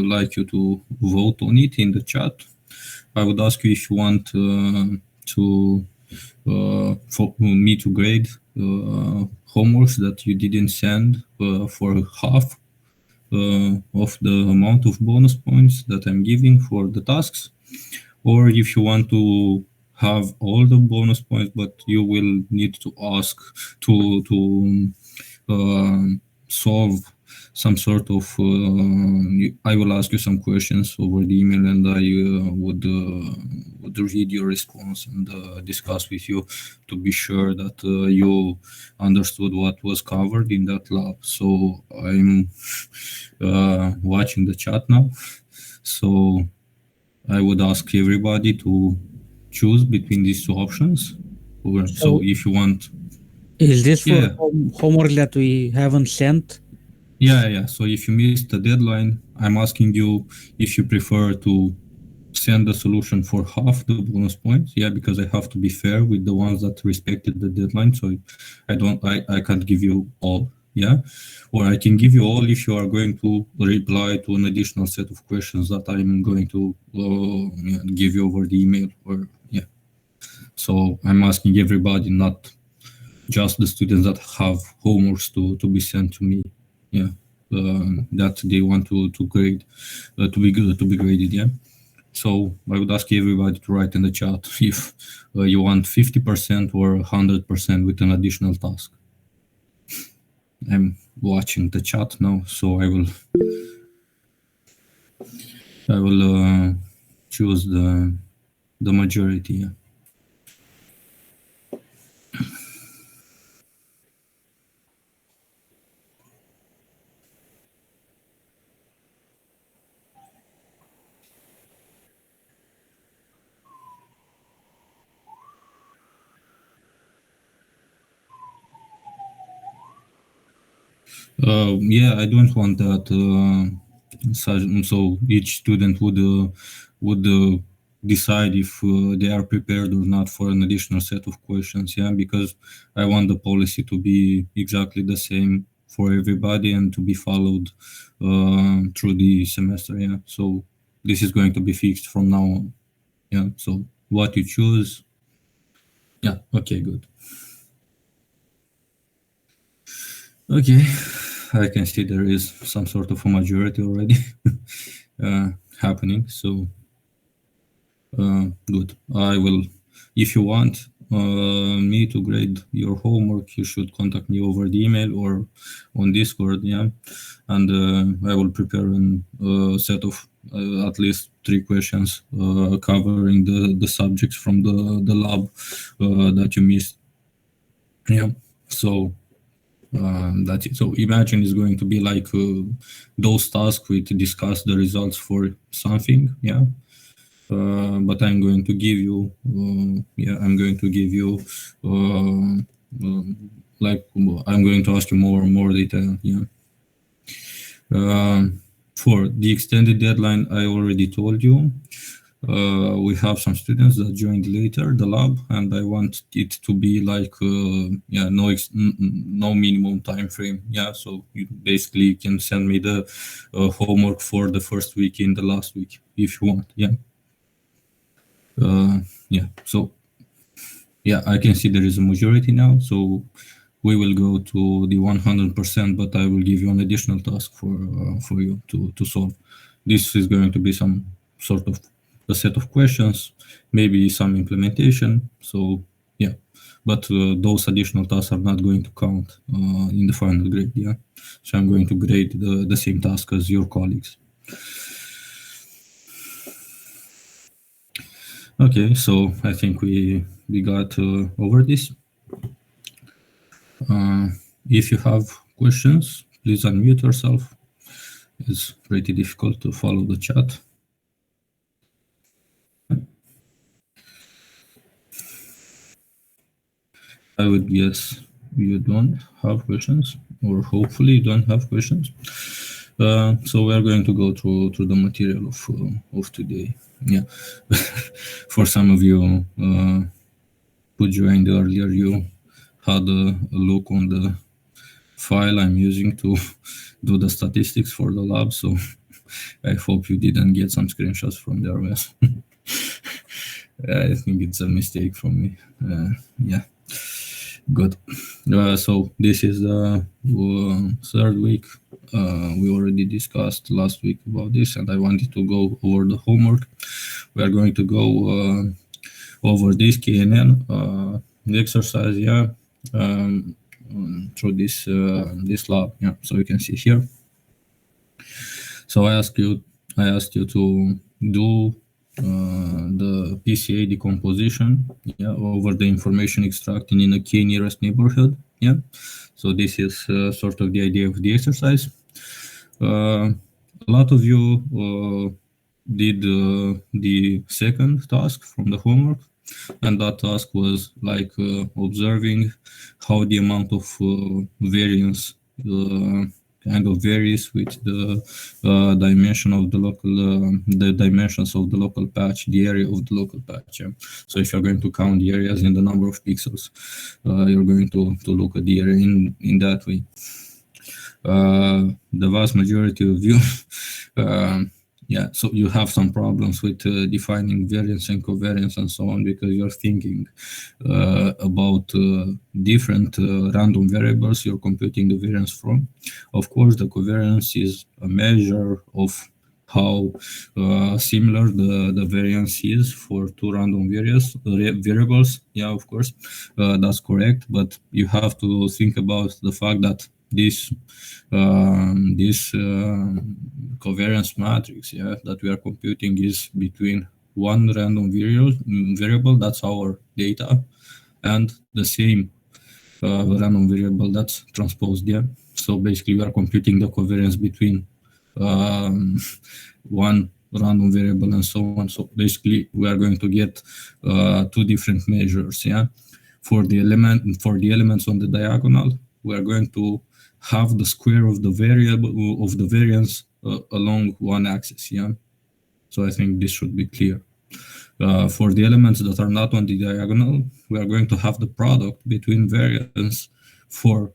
would like you to vote on it in the chat. I would ask you if you want to for me to grade homeworks that you didn't send for half of the amount of bonus points that I'm giving for the tasks, or if you want to have all the bonus points, but you will need to ask to solve some sort of I will ask you some questions over the email, and I would read your response and discuss with you to be sure that you understood what was covered in that lab. So I'm watching the chat now, so I would ask everybody to choose between these two options. So if you want, is this for homework that we haven't sent? Yeah. So if you missed the deadline, I'm asking you if you prefer to send the solution for half the bonus points. Yeah, because I have to be fair with the ones that respected the deadline. So I can't give you all. Yeah, or I can give you all if you are going to reply to an additional set of questions that I'm going to give you over the email. Or so I'm asking everybody, not just the students that have homeworks to be sent to me. Yeah, that they want to grade, to be graded. Yeah. So I would ask everybody to write in the chat if you want 50% or 100% with an additional task. I'm watching the chat now, so I will choose the majority. Yeah. I don't want that. So each student would decide if they are prepared or not for an additional set of questions. Yeah, because I want the policy to be exactly the same for everybody and to be followed through the semester. Yeah, so this is going to be fixed from now on. Yeah, so what you choose. Yeah. Okay. Good. Okay. I can see there is some sort of a majority already happening. So good. I will, if you want me to grade your homework, you should contact me over the email or on Discord. Yeah, and I will prepare a set of at least 3 questions covering the subjects from the lab that you missed. Yeah. So. That's it. So imagine it's going to be like those tasks we discuss the results for something. Yeah. But I'm going to give you, like I'm going to ask you more detail. Yeah. For the extended deadline, I already told you. We have some students that joined later the lab, and I want it to be like no minimum time frame. Yeah, so you basically can send me the homework for the first week in the last week if you want. Yeah. So I can see there is a majority now, so we will go to the 100%, but I will give you an additional task for you to solve. This is going to be some sort of a set of questions, maybe some implementation. So but those additional tasks are not going to count in the final grade. Yeah, so I'm going to grade the same task as your colleagues. Okay, so I think we got over this. If you have questions, please unmute yourself. It's pretty difficult to follow the chat. I would guess you don't have questions, or hopefully you don't have questions. So we are going to go through the material of today. Yeah, for some of you who joined earlier, you had a look on the file I'm using to do the statistics for the lab. So I hope you didn't get some screenshots from there. I think it's a mistake from me. Yeah, good. So this is the third week. We already discussed last week about this, and I wanted to go over the homework. We are going to go over this KNN exercise, yeah, through this lab, yeah. So you can see here. So I asked you to do the PCA decomposition, yeah, over the information extracted in a k-nearest neighborhood, yeah. So this is sort of the idea of the exercise. A lot of you did the second task from the homework, and that task was like observing how the amount of variance kind of varies with the dimension of the local, the dimensions of the local patch, the area of the local patch. Yeah? So if you're going to count the areas in the number of pixels, you're going to look at the area in that way. The vast majority of you, yeah, so you have some problems with defining variance and covariance and so on, because you're thinking about different random variables you're computing the variance from. Of course, the covariance is a measure of how similar the variance is for two random variables. Yeah, of course, that's correct, but you have to think about the fact that this covariance matrix, yeah, that we are computing is between one random variable, that's our data, and the same random variable that's transposed, yeah. So basically we are computing the covariance between one random variable and so on. So basically we are going to get two different measures, yeah. For the elements on the diagonal, we are going to have the square of the variable of the variance along one axis, yeah. So I think this should be clear. For the elements that are not on the diagonal, we are going to have the product between variance for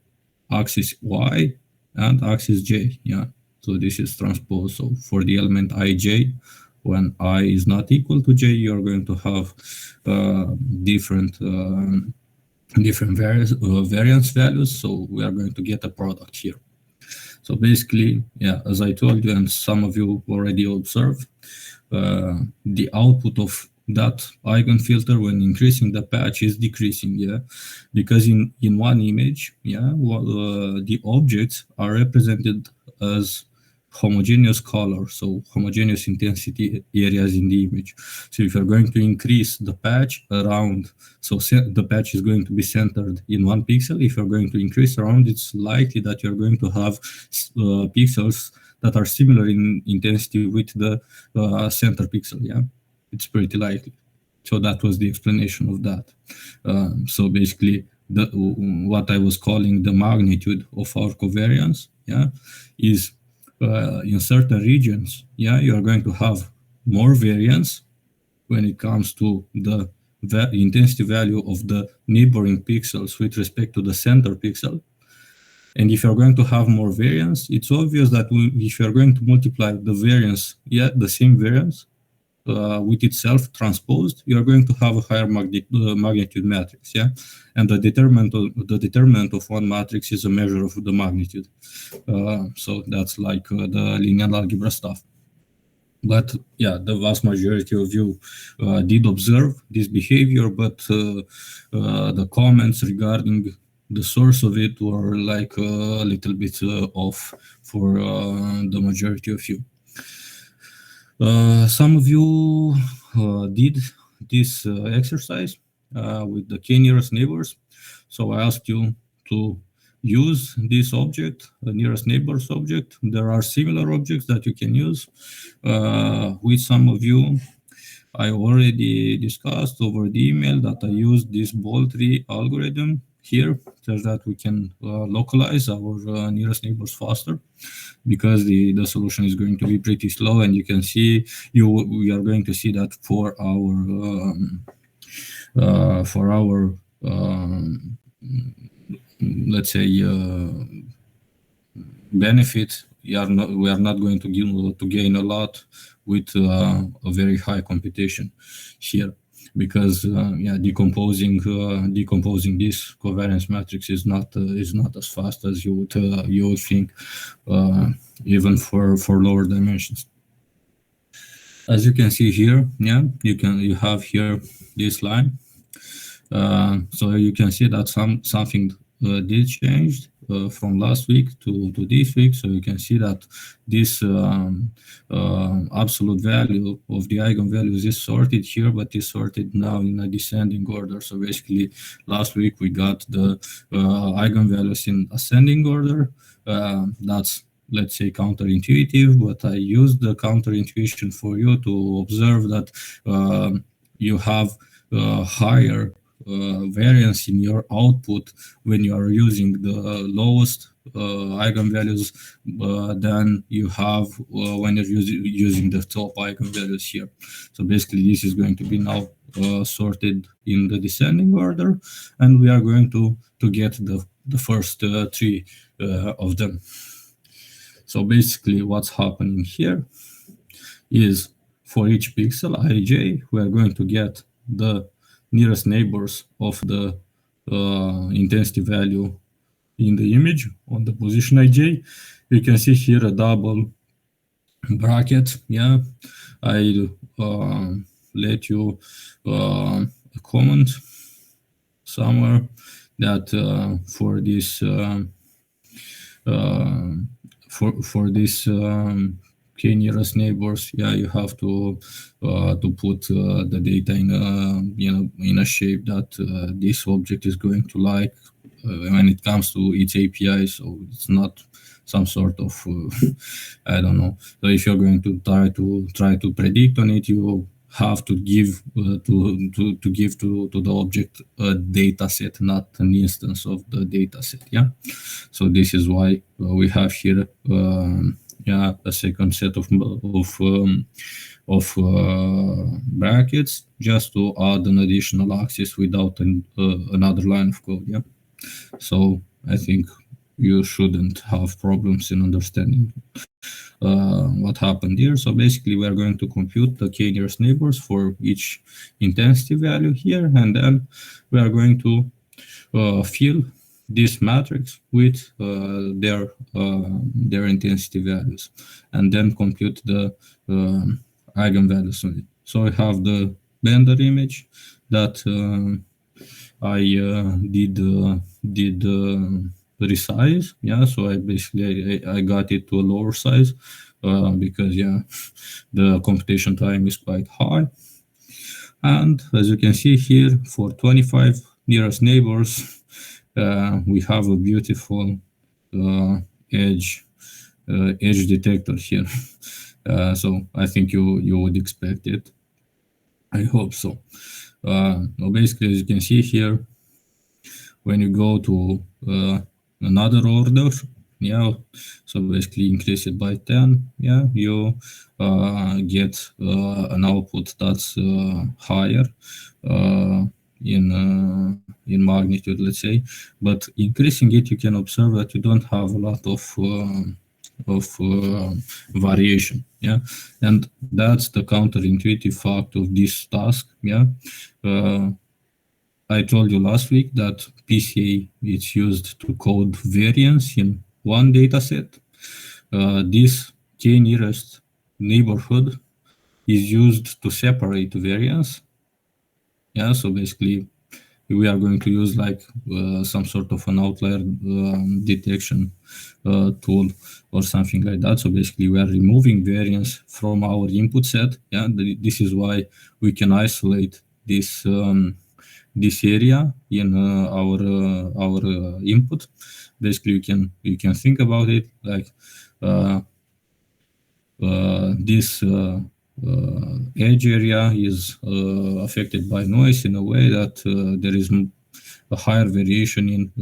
axis y and axis j, yeah. So this is transpose. So for the element ij, when I is not equal to j, you're going to have different variance values. So we are going to get a product here. So basically, yeah, as I told you, and some of you already observed, the output of that eigenfilter when increasing the patch is decreasing, yeah, because in one image, yeah, the objects are represented as homogeneous color, so homogeneous intensity areas in the image. So if you're going to increase the patch around, so the patch is going to be centered in one pixel. If you're going to increase around, it's likely that you're going to have pixels that are similar in intensity with the center pixel, yeah. It's pretty likely. So that was the explanation of that. So basically, what I was calling the magnitude of our covariance, yeah, is in certain regions, yeah, you are going to have more variance when it comes to the intensity value of the neighboring pixels with respect to the center pixel. And if you're going to have more variance, it's obvious that if you're going to multiply the variance, yeah, the same variance with itself transposed, you're going to have a higher magnitude matrix, yeah. And the determinant of one matrix is a measure of the magnitude. So that's like the linear algebra stuff. But yeah, the vast majority of you did observe this behavior, but the comments regarding the source of it were like a little bit off for the majority of you. Some of you did this exercise with the k-nearest neighbors. So I asked you to use this object, the nearest neighbors object. There are similar objects that you can use. With some of you, I already discussed over the email that I used this ball-tree algorithm here so that we can localize our nearest neighbors faster, because the solution is going to be pretty slow, and you can see we are going to see that for our let's say benefit, we are not going to gain a lot with a very high computation here, because decomposing this covariance matrix is not as fast as you would think, even for lower dimensions. As you can see here, you have here this line. So you can see that something did change from last week to this week. So you can see that this absolute value of the eigenvalues is sorted here, but is sorted now in a descending order. So basically, last week we got the eigenvalues in ascending order. That's, let's say, counterintuitive, but I used the counterintuition for you to observe that you have higher variance in your output when you are using the lowest eigenvalues than you have when you're using the top eigenvalues here. So basically, this is going to be now sorted in the descending order, and we are going to get the first three of them. So basically, what's happening here is for each pixel ij, we are going to get the nearest neighbors of the intensity value in the image on the position ij. You can see here a double bracket. Yeah, I let you comment somewhere that for this k nearest neighbors, you have to put the data in a shape that this object is going to like when it comes to its API. So it's not some sort of I don't know. So if you're going to try to predict on it, you have to give to give to the object a data set, not an instance of the data set. Yeah. So this is why we have here a second set of brackets, just to add an additional axis without another line of code. Yeah. So I think you shouldn't have problems in understanding what happened here. So basically, we are going to compute the k nearest neighbors for each intensity value here, and then we are going to fill this matrix with their intensity values, and then compute the eigenvalues on it. So I have the Bender image that I did resize. Yeah, so I basically I got it to a lower size because the computation time is quite high. And as you can see here, for 25 nearest neighbors, we have a beautiful edge detector here. So I think you would expect it. I hope so. Well, basically, as you can see here, when you go to another order, so basically increase it by 10, you get an output that's higher in magnitude, let's say. But increasing it, you can observe that you don't have a lot of variation. And that's the counterintuitive fact of this task. I told you last week that PCA is used to code variance in one data set. This k nearest neighborhood is used to separate variance. So basically, we are going to use like some sort of an outlier detection tool or something like that. So basically, we are removing variance from our input set. This is why we can isolate this this area in our input. Basically, you can think about it like this edge area is affected by noise in a way that there is a higher variation in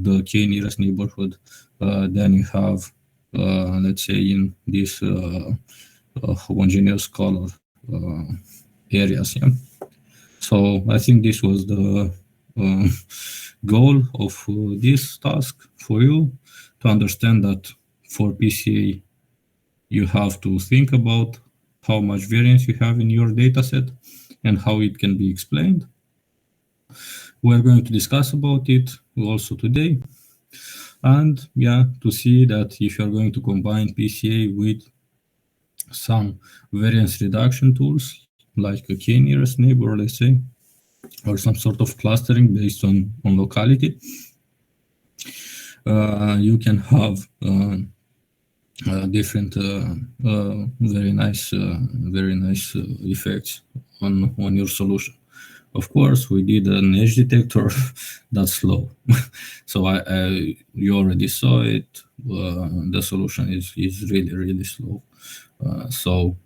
the k nearest neighborhood than you have, let's say, in this homogeneous color areas. So I think this was the goal of this task for you, to understand that for PCA you have to think about how much variance you have in your dataset and how it can be explained. We're going to discuss about it also today. And yeah, to see that if you're going to combine PCA with some variance reduction tools like a k-nearest neighbor, let's say, or some sort of clustering based on locality, you can have different very nice effects on your solution. Of course, we did an edge detector that's slow. So you already saw it. The solution is really slow. So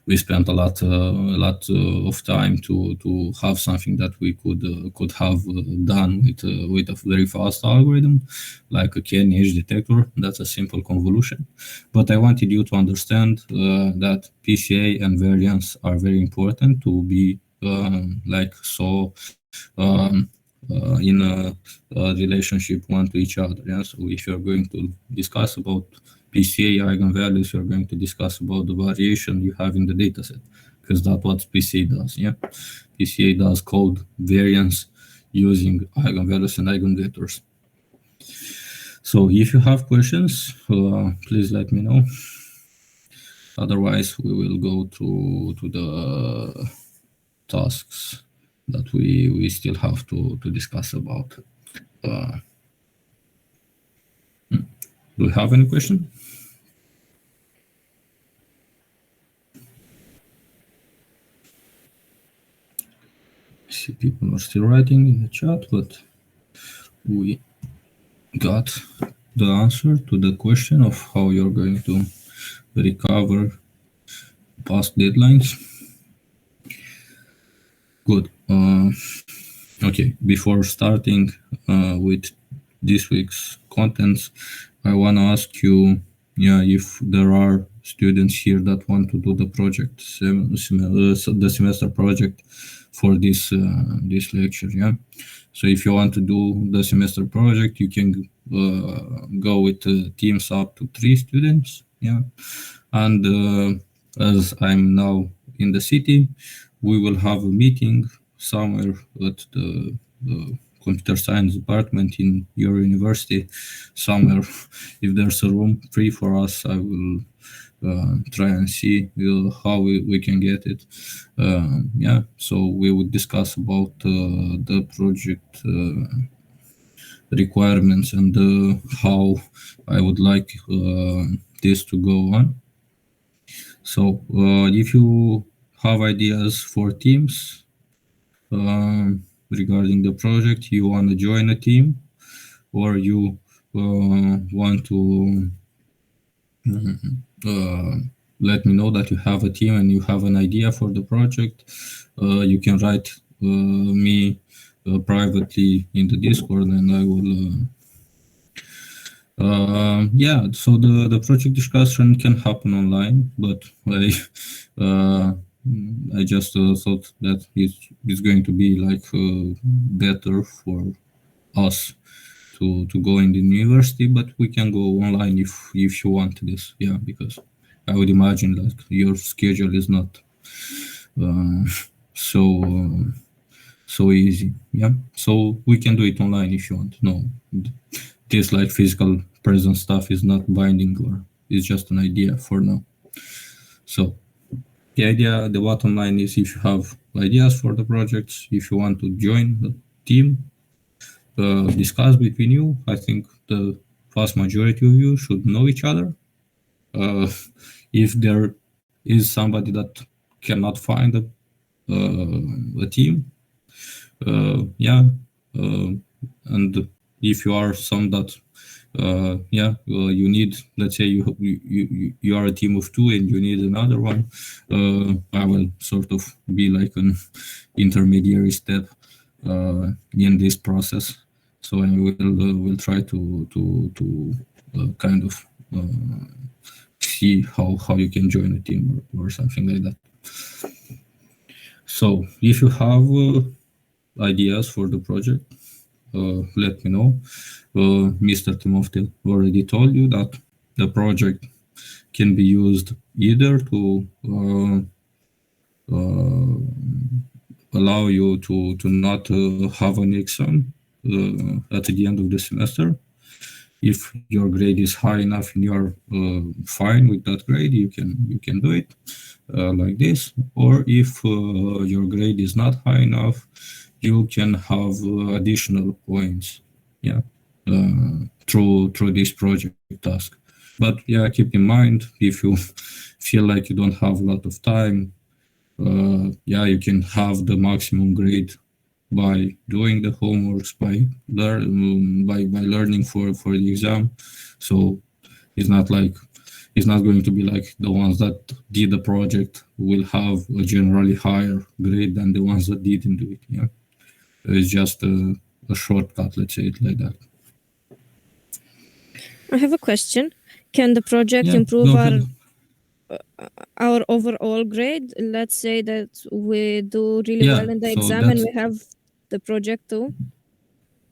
we spent a lot of time to have something that we could have done with a very fast algorithm, like a k-NE edge detector. That's a simple convolution. But I wanted you to understand that PCA and variance are very important to be in a relationship one to each other. Yeah? So if you're going to discuss about PCA eigenvalues, you're going to discuss about the variation you have in the dataset, because that's what PCA does. Yeah, PCA does code variance using eigenvalues and eigenvectors. So if you have questions, please let me know. Otherwise, we will go to the tasks that we still have to discuss about. Do you have any question? I see people are still writing in the chat, but we got the answer to the question of how you're going to recover past deadlines. Good. Okay, before starting with this week's contents, I want to ask you, if there are students here that want to do the project, the semester project for this lecture. Yeah. So if you want to do the semester project, you can go with teams up to 3 students. Yeah. And as I'm now in the city, we will have a meeting somewhere at the computer science department in your university somewhere. If there's a room free for us, I will try and see how we can get it. So we would discuss about the project requirements and how I would like this to go on. So if you have ideas for teams regarding the project, you want to join a team, or you want to let me know that you have a team and you have an idea for the project, you can write me privately in the Discord, and I will so the project discussion can happen online, but I just thought that it's going to be like better for us to go in the university, but we can go online if you want this. Yeah, because I would imagine like your schedule is not so easy. Yeah, so we can do it online if you want. No, this like physical present stuff is not binding, or it's just an idea for now. So the bottom line is, if you have ideas for the projects, if you want to join the team, discuss between you. I think the vast majority of you should know each other. If there is somebody that cannot find a team, and if you are some that you need, let's say you are a team of 2 and you need another one, I will sort of be like an intermediary step in this process. So I will try to kind of see how you can join a team or something like that. So if you have ideas for the project, let me know. Mr. Timofte already told you that the project can be used either to allow you to not have an exam at the end of the semester. If your grade is high enough and you're fine with that grade, you can do it like this. Or if your grade is not high enough, you can have additional points, yeah, through this project task. But yeah, keep in mind, if you feel like you don't have a lot of time, yeah, you can have the maximum grade by doing the homeworks, by learning for the exam. So it's not going to be like the ones that did the project will have a generally higher grade than the ones that didn't do it. Yeah, it's just a shortcut, let's say it like that. I have a question. Can the project improve our overall grade? Let's say that we do really well in the exam and we have the project too.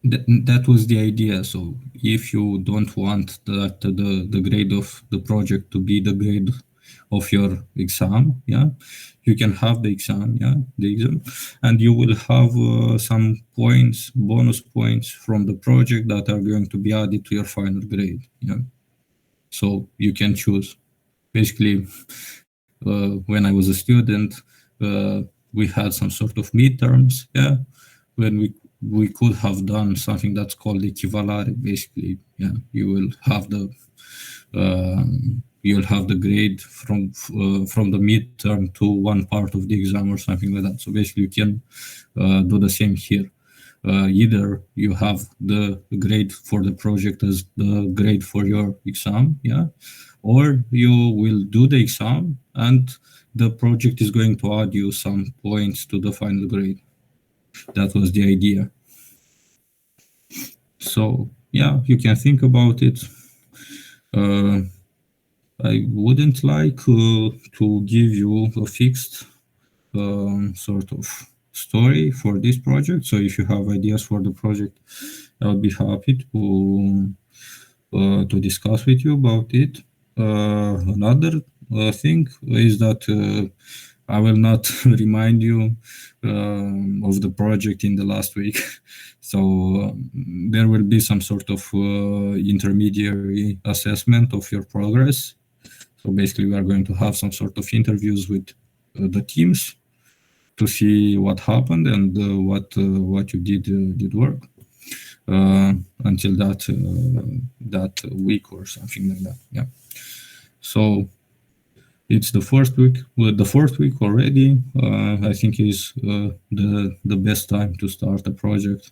That was the idea. So if you don't want that the grade of the project to be the grade of your exam, yeah, you can have the exam, and you will have some points, bonus points from the project that are going to be added to your final grade. Yeah, so you can choose. Basically, when I was a student, we had some sort of midterms, yeah, when we could have done something that's called equivalare. Basically, yeah, you will have the grade from the midterm to one part of the exam or something like that. So basically, you can do the same here. Either you have the grade for the project as the grade for your exam, yeah, or you will do the exam and the project is going to add you some points to the final grade. That was the idea. So yeah, you can think about it. I wouldn't like to give you a fixed sort of story for this project. So if you have ideas for the project, I would be happy to discuss with you about it. Another thing is that I will not remind you of the project in the last week. So there will be some sort of intermediary assessment of your progress. So basically, we are going to have some sort of interviews with the teams to see what happened and what you did work until that week or something like that. Yeah. So it's the first week. Well, the fourth week already. I think is the best time to start a project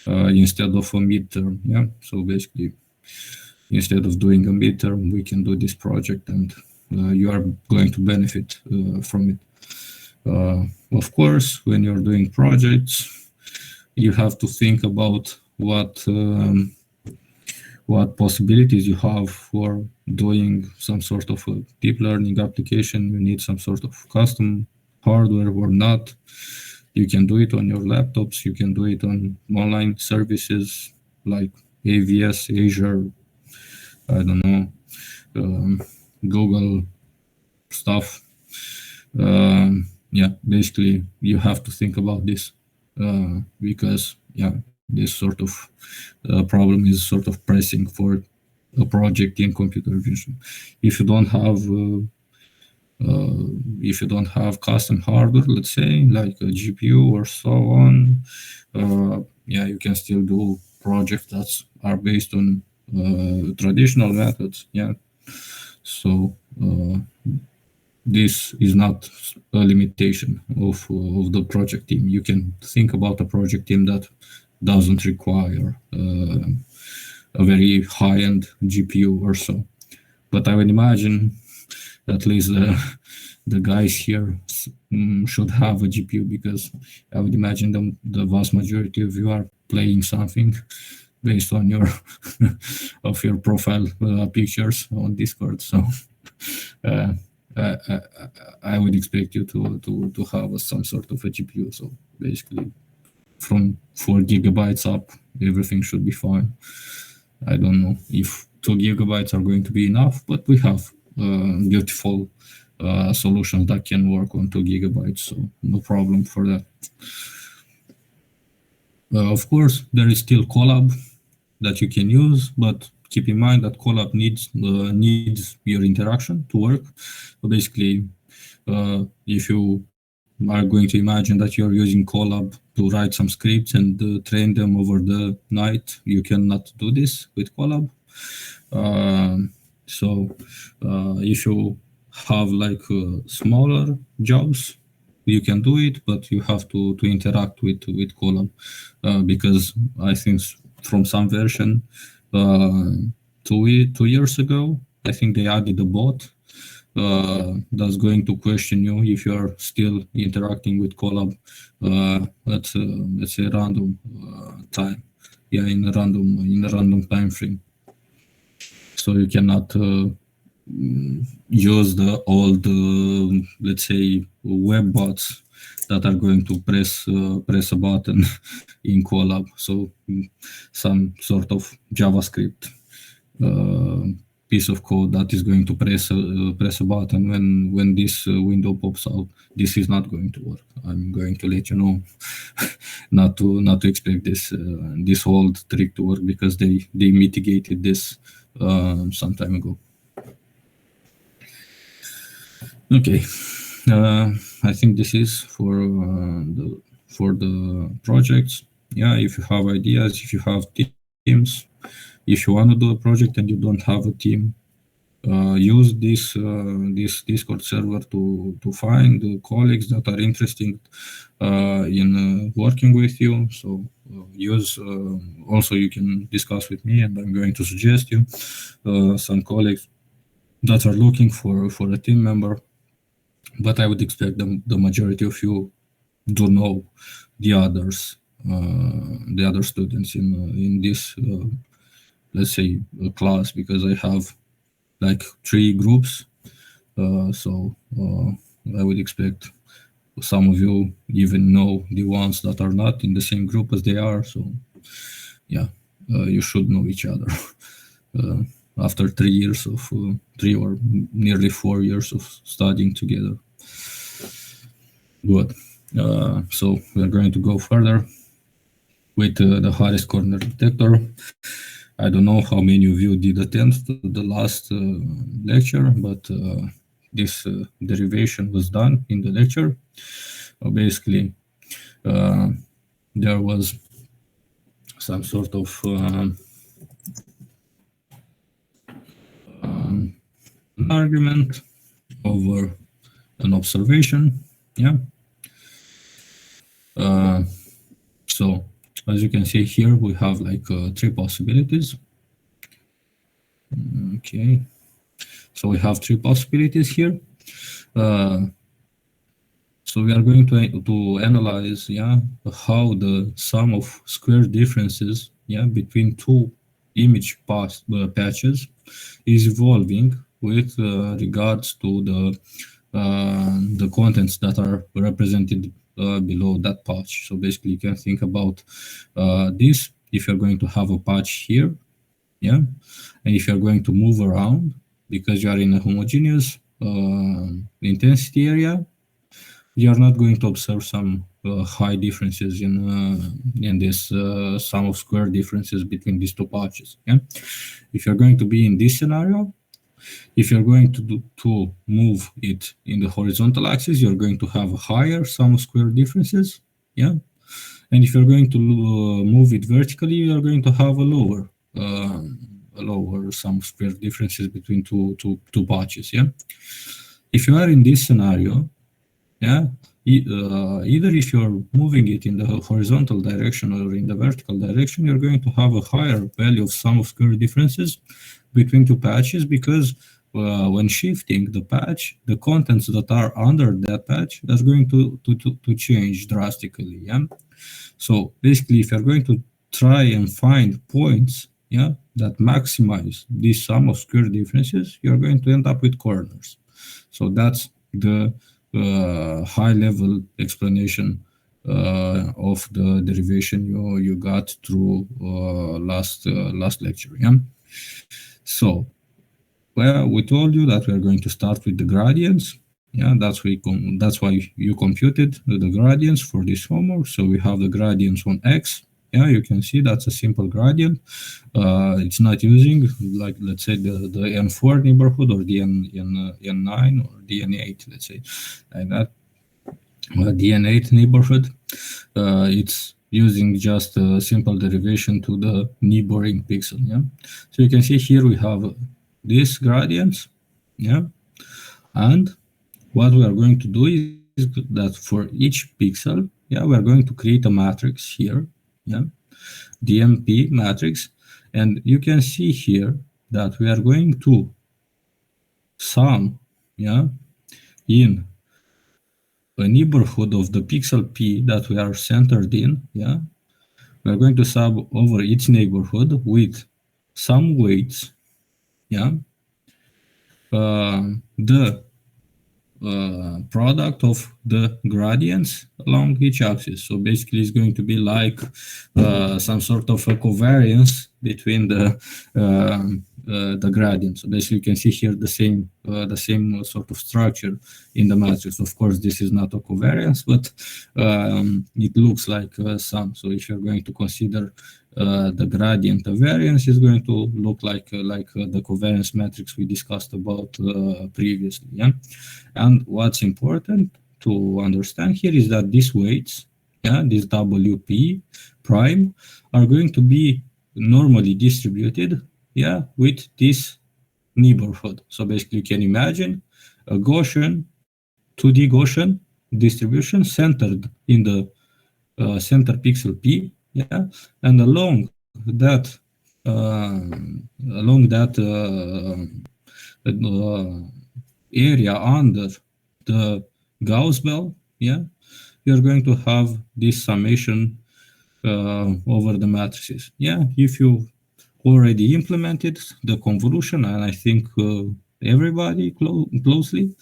instead of a midterm. Yeah. So basically, instead of doing a midterm, we can do this project, and you are going to benefit from it. Of course, when you're doing projects, you have to think about what possibilities you have for doing some sort of a deep learning application. You need some sort of custom hardware or not. You can do it on your laptops. You can do it on online services like AWS, Azure, I don't know, Google stuff. Yeah, basically you have to think about this because yeah, this sort of problem is sort of pressing for a project in computer vision. If you don't have custom hardware, let's say like a GPU or so on, yeah, you can still do projects that are based on traditional methods. Yeah, so this is not a limitation of the project team. You can think about a project team that doesn't require a very high-end GPU or so. But I would imagine at least the guys here should have a GPU, because I would imagine the vast majority of you are playing something based on your of your profile pictures on Discord. So I would expect you to have some sort of a GPU. So basically, from 4 gigabytes up, everything should be fine. I don't know if 2 gigabytes are going to be enough, but we have beautiful solutions that can work on 2 gigabytes, so no problem for that. Of course, there is still Colab that you can use, but keep in mind that Colab needs your interaction to work. So basically, if you are going to imagine that you're using Colab to write some scripts and train them over the night, you cannot do this with Colab. So if you have like smaller jobs, you can do it, but you have to interact with Colab because I think from some version 2 years ago, I think they added a bot that's going to question you if you are still interacting with Colab at let's say random time, in a random time frame. So you cannot use the old let's say web bots that are going to press a button in Colab. So some sort of JavaScript piece of code that is going to press a button when this window pops out. This is not going to work. I'm going to let you know not to expect this old trick to work, because they mitigated this some time ago. Okay, I think this is for the projects. Yeah, if you have ideas, if you have teams, if you want to do a project and you don't have a team, use this Discord server to find the colleagues that are interested in working with you. So use also you can discuss with me, and I'm going to suggest you some colleagues that are looking for a team member. But I would expect the majority of you do know the other students in this let's say class, because I have like 3 groups, so I would expect some of you even know the ones that are not in the same group as they are. So yeah, you should know each other after 3 years of 3 or nearly 4 years of studying together. Good. So we're going to go further with the Harris corner detector. I don't know how many of you did attend the last lecture, but this derivation was done in the lecture. Basically, there was some sort of an argument over an observation. Yeah. So as you can see here, we have like 3 possibilities. Okay, so we have 3 possibilities here. So we are going to analyze, how the sum of square differences, between 2 image patches is evolving with regards to the contents that are represented below that patch. So basically, you can think about this. If you're going to have a patch here, and if you're going to move around because you are in a homogeneous intensity area, you are not going to observe some high differences in this sum of square differences between these 2 patches. If you're going to be in this scenario, if you're going to move it in the horizontal axis, you're going to have a higher sum of square differences, and if you're going to move it vertically, you're going to have a lower sum of square differences between two patches. If you are in this scenario, either if you're moving it in the horizontal direction or in the vertical direction, you're going to have a higher value of sum of square differences between 2 patches, because when shifting the patch, the contents that are under that patch are going to change drastically. So basically, if you're going to try and find points that maximize this sum of square differences, you're going to end up with corners. So that's the high-level explanation of the derivation you got through last lecture. So Well, we told you that we are going to start with the gradients. Yeah, that's why you computed the gradients for this homework. So we have the gradients on x. Yeah, you can see that's a simple gradient. It's not using, like, let's say the n4 neighborhood or the n9 or the n8, let's say, like that. The n8 neighborhood, it's using just a simple derivation to the neighboring pixel. Yeah, so you can see here we have these gradients. Yeah, and what we are going to do is that for each pixel, yeah, we are going to create a matrix here. Yeah, DMP matrix, and you can see here that we are going to sum, yeah, in a neighborhood of the pixel P that we are centered in. Yeah, we are going to sum over each neighborhood with some weights. Yeah, the product of the gradients along each axis. So basically it's going to be like some sort of a covariance between the gradients. So basically you can see here the same sort of structure in the matrix. Of course, this is not a covariance, but it looks like some. So if you're going to consider the gradient of variance, is going to look like the covariance matrix we discussed about previously. Yeah, and what's important to understand here is that these weights, yeah, this WP prime, are going to be normally distributed, yeah, with this neighborhood. So basically, you can imagine a Gaussian, 2D Gaussian distribution centered in the center pixel P, yeah, and along that area under the Gauss belt, yeah, you're going to have this summation over the matrices. Yeah, if you already implemented the convolution, and I think everybody closely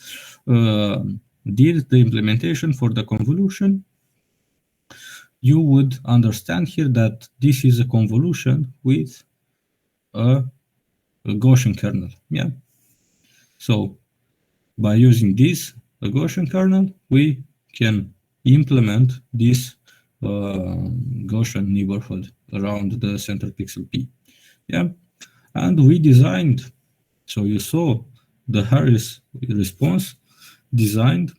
did the implementation for the convolution, you would understand here that this is a convolution with a Gaussian kernel. Yeah. So by using this Gaussian kernel, we can implement this Gaussian neighborhood around the center pixel P. Yeah. And we designed, so you saw the Harris response designed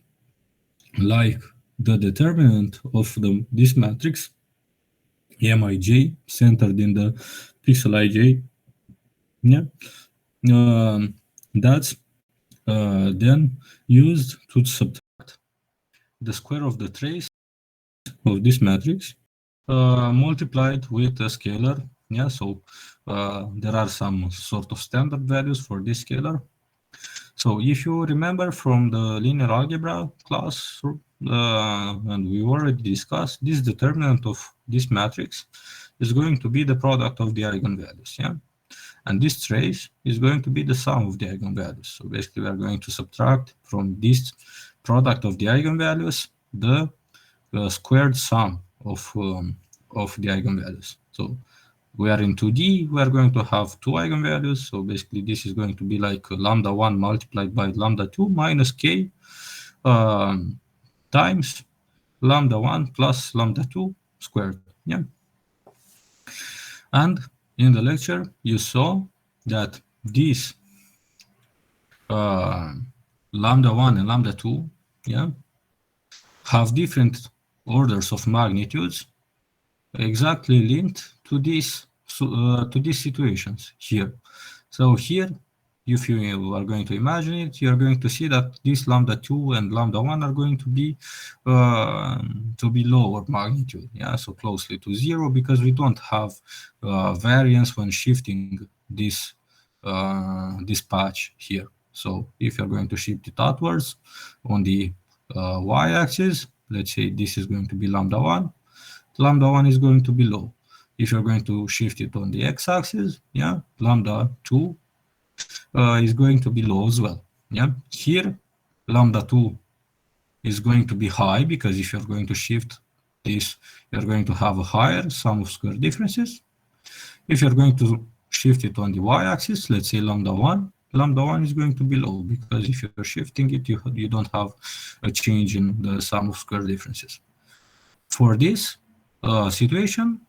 like the determinant of this matrix, Mij, centered in the pixel ij. Yeah, that's then used to subtract the square of the trace of this matrix multiplied with a scalar. Yeah, so there are some sort of standard values for this scalar. So if you remember from the linear algebra class, and we already discussed, this determinant of this matrix is going to be the product of the eigenvalues. Yeah, and this trace is going to be the sum of the eigenvalues. So basically we are going to subtract from this product of the eigenvalues the squared sum of the eigenvalues. So we are in 2D, we are going to have two eigenvalues. So basically this is going to be like lambda1 multiplied by lambda2 minus k times lambda1 plus lambda2 squared. Yeah. And in the lecture, you saw that these lambda1 and lambda2, yeah, have different orders of magnitudes exactly linked to these situations here. So here, if you are going to imagine it, you are going to see that this lambda2 and lambda1 are going to be lower magnitude, yeah, so closely to 0, because we don't have variance when shifting this patch here. So if you're going to shift it outwards on the y-axis, let's say this is going to be lambda1 is going to be low. If you're going to shift it on the x-axis, yeah, lambda2 is going to be low as well. Yeah, here lambda2 is going to be high, because if you're going to shift this, you're going to have a higher sum of square differences. If you're going to shift it on the y-axis, let's say lambda1, lambda1 is going to be low, because if you're shifting it, you don't have a change in the sum of square differences. For this situation,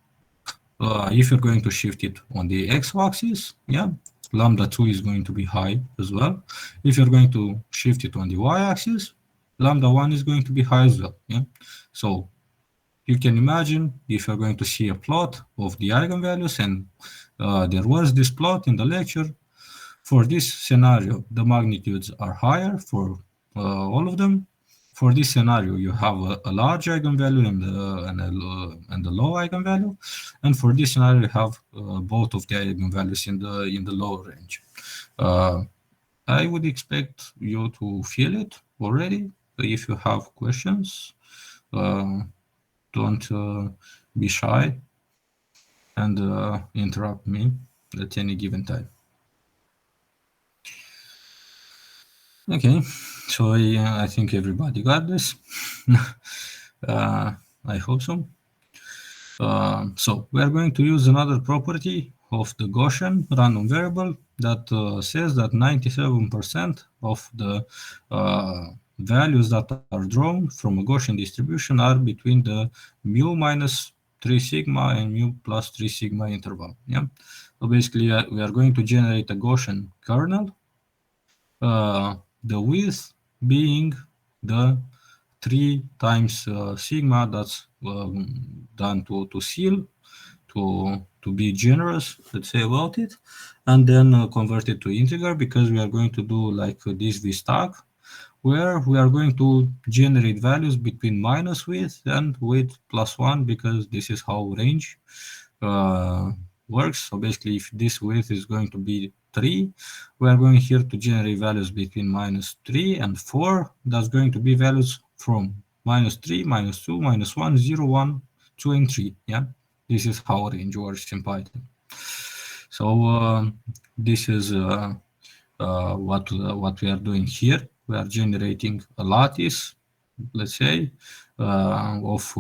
if you're going to shift it on the x-axis, yeah, lambda2 is going to be high as well. If you're going to shift it on the y-axis, lambda1 is going to be high as well. Yeah, so you can imagine if you're going to see a plot of the eigenvalues, and there was this plot in the lecture. For this scenario, the magnitudes are higher for all of them. For this scenario, you have a large eigenvalue and a low eigenvalue, and for this scenario, you have both of the eigenvalues in the low range. I would expect you to feel it already. If you have questions, don't be shy and interrupt me at any given time. Okay, so I think everybody got this. I hope so. So we are going to use another property of the Gaussian random variable that says that 97% of the values that are drawn from a Gaussian distribution are between the mu minus 3 sigma and mu plus 3 sigma interval. Yeah. So basically, we are going to generate a Gaussian kernel. The width being the 3 times sigma that's done to seal, to be generous, let's say, about it, and then convert it to integer, because we are going to do like this vstack, where we are going to generate values between minus width and width plus 1, because this is how range works. So basically, if this width is going to be 3, we are going here to generate values between minus 3 and 4. That's going to be values from minus 3, minus 2, minus 1, 0, 1, 2, and 3. Yeah, this is how range works in Python. So this is what we are doing here. We are generating a lattice, let's say, of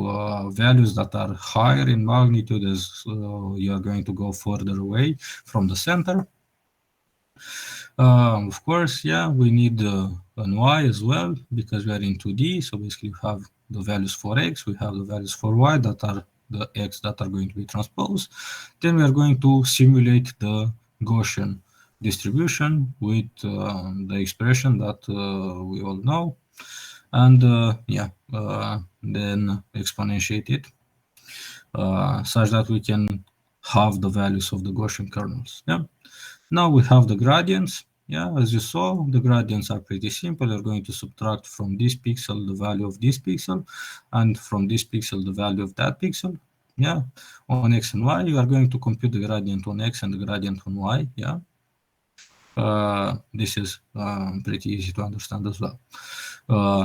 values that are higher in magnitude as you are going to go further away from the center. Of course, yeah, we need an y as well, because we are in 2D. So basically, we have the values for x, we have the values for y that are the x that are going to be transposed. Then we are going to simulate the Gaussian distribution with the expression that we all know, and then exponentiate it such that we can have the values of the Gaussian kernels. Yeah. Now we have the gradients. Yeah, as you saw, the gradients are pretty simple. You're going to subtract from this pixel the value of this pixel, and from this pixel the value of that pixel. Yeah, on x and y, you are going to compute the gradient on x and the gradient on y. Yeah, this is pretty easy to understand as well.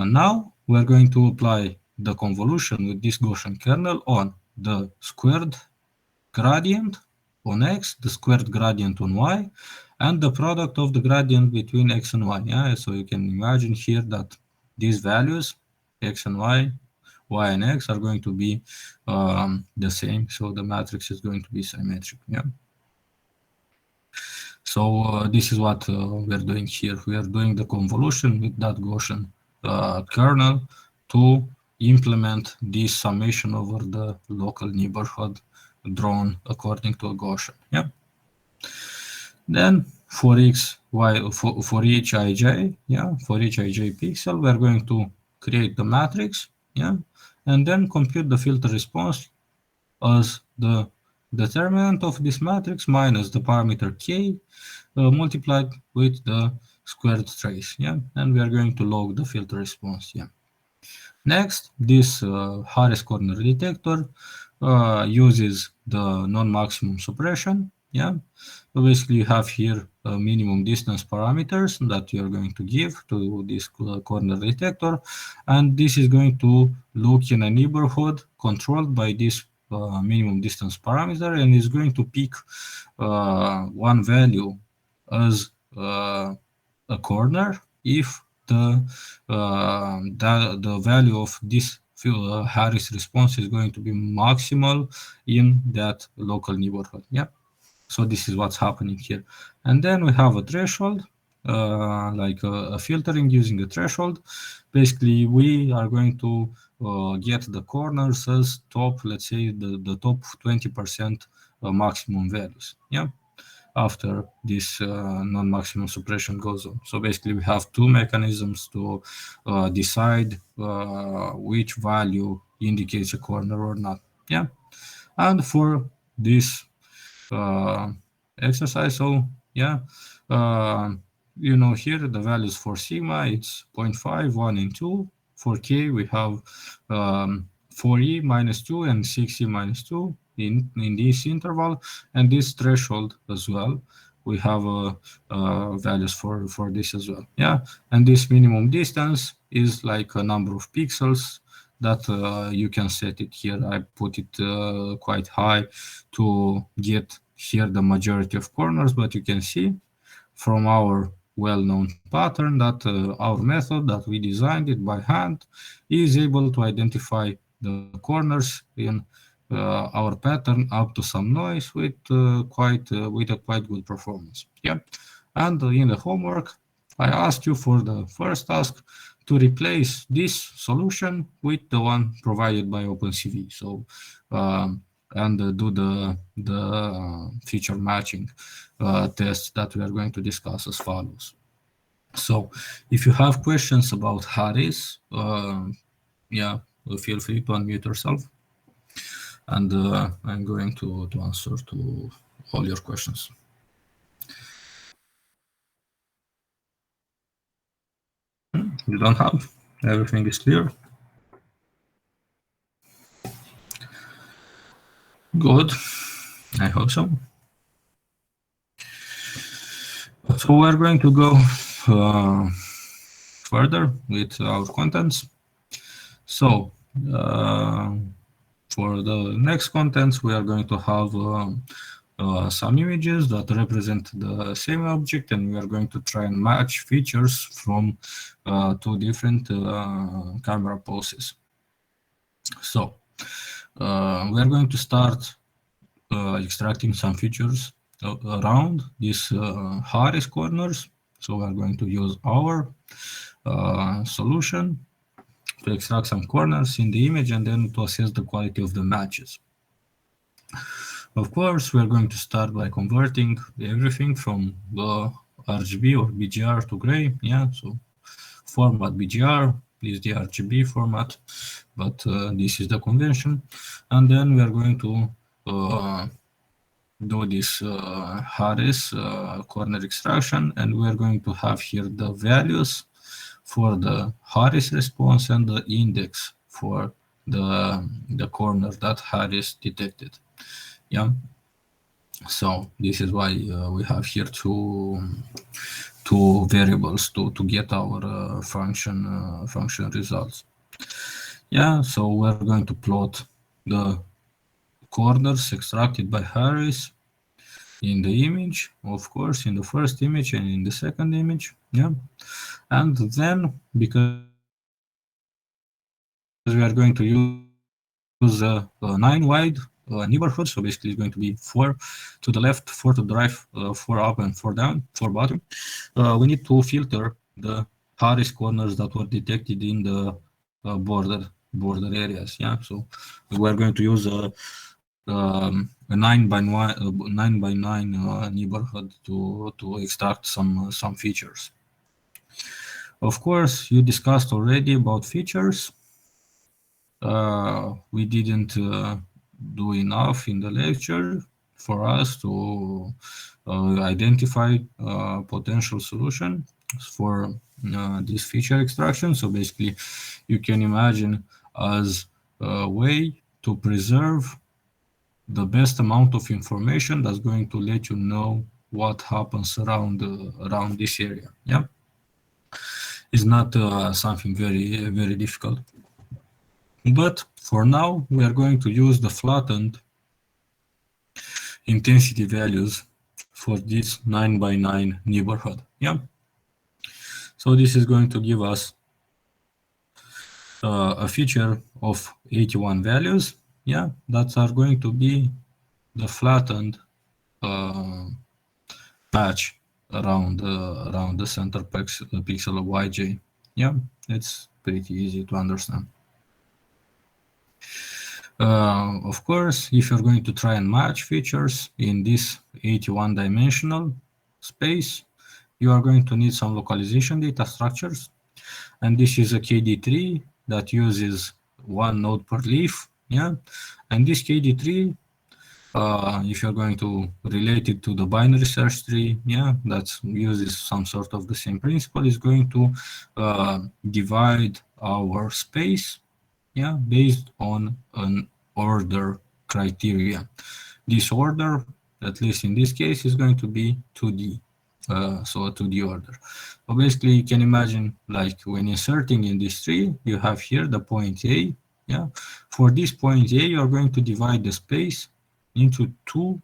Now we are going to apply the convolution with this Gaussian kernel on the squared gradient on x, the squared gradient on y, and the product of the gradient between x and y. Yeah, so you can imagine here that these values, x and y, y and x, are going to be the same. So the matrix is going to be symmetric. Yeah. So this is what we're doing here. We are doing the convolution with that Gaussian kernel to implement this summation over the local neighborhood drawn according to a Gaussian. Yeah. Then for each ij, yeah, for each ij pixel, we are going to create the matrix, yeah, and then compute the filter response as the determinant of this matrix minus the parameter k multiplied with the squared trace. Yeah, and we are going to log the filter response. Yeah. Next, this Harris corner detector uses the non-maximum suppression. Yeah, so basically you have here minimum distance parameters that you are going to give to this corner detector, and this is going to look in a neighborhood controlled by this minimum distance parameter, and is going to pick one value as a corner if the value of this Harris response is going to be maximal in that local neighborhood. Yeah. So this is what's happening here. And then we have a threshold like a filtering using a threshold. Basically, we are going to get the corners as top, let's say the top 20% maximum values. Yeah, after this non-maximum suppression goes on. So basically, we have two mechanisms to decide which value indicates a corner or not. Yeah, and for this exercise, so yeah, you know, here the values for sigma, it's 0.5, 1 and 2. For k, we have 4e minus 2 and 6e minus 2 in this interval, and this threshold as well. We have values for this as well. Yeah, and this minimum distance is like a number of pixels that you can set it here. I put it quite high to get here the majority of corners, but you can see from our well-known pattern that our method that we designed it by hand is able to identify the corners in our pattern up to some noise with a quite good performance. Yeah, and in the homework I asked you for the first task to replace this solution with the one provided by OpenCV. So and do the feature matching tests that we are going to discuss as follows. So if you have questions about Harris, yeah, feel free to unmute yourself, and I'm going to answer to all your questions. You don't have? Everything is clear? Good. I hope so. So we're going to go further with our contents. So for the next contents, we are going to have some images that represent the same object, and we are going to try and match features from two different camera poses. So we are going to start extracting some features around these Harris corners. So we are going to use our solution to extract some corners in the image and then to assess the quality of the matches. Of course, we are going to start by converting everything from the RGB or BGR to gray. Yeah, so format BGR is the RGB format, but this is the convention. And then we are going to do this Harris corner extraction, and we are going to have here the values for the Harris response and the index for the corner that Harris detected. Yeah, so this is why we have here two variables to get our function results. Yeah, so we're going to plot the corners extracted by Harris in the image, of course, in the first image and in the second image. Yeah, and then because we are going to use a 9 wide neighborhood, so basically it's going to be 4 to the left, 4 to the right, 4 up and 4 down, 4 bottom. We need to filter the Harris corners that were detected in the border areas. Yeah, so we're going to use a 9 by 9 neighborhood to extract some features. Of course, you discussed already about features. We didn't do enough in the lecture for us to identify potential solution for this feature extraction. So basically, you can imagine as a way to preserve the best amount of information that's going to let you know what happens around this area. Yeah, it's not something very difficult. But for now, we are going to use the flattened intensity values for this 9 by 9 neighborhood. Yeah. So this is going to give us a feature of 81 values. Yeah, that are going to be the flattened match around the center pixel of yj. Yeah, it's pretty easy to understand. Of course, if you're going to try and match features in this 81 dimensional space, you are going to need some localization data structures. And this is a KD3 that uses one node per leaf. Yeah, and this KD3, if you're going to relate it to the binary search tree, yeah, that uses some sort of the same principle, is going to divide our space, yeah, based on an order criteria. This order, at least in this case, is going to be 2D. So a 2D order. So basically, you can imagine, like when inserting in this tree, you have here the point A. Yeah, for this point A, you are going to divide the space into two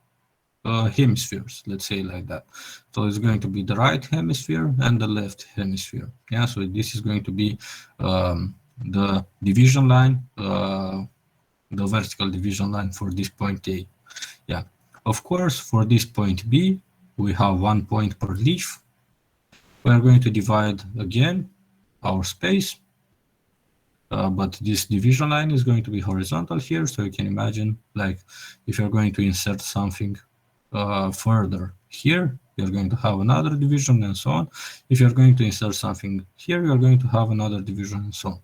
hemispheres, let's say like that. So it's going to be the right hemisphere and the left hemisphere. Yeah, so this is going to be the division line, the vertical division line for this point A. Yeah, of course, for this point B, we have 1 point per leaf. We are going to divide again our space, but this division line is going to be horizontal here. So you can imagine, like, if you're going to insert something further here, you're going to have another division and so on. If you're going to insert something here, you're going to have another division and so on.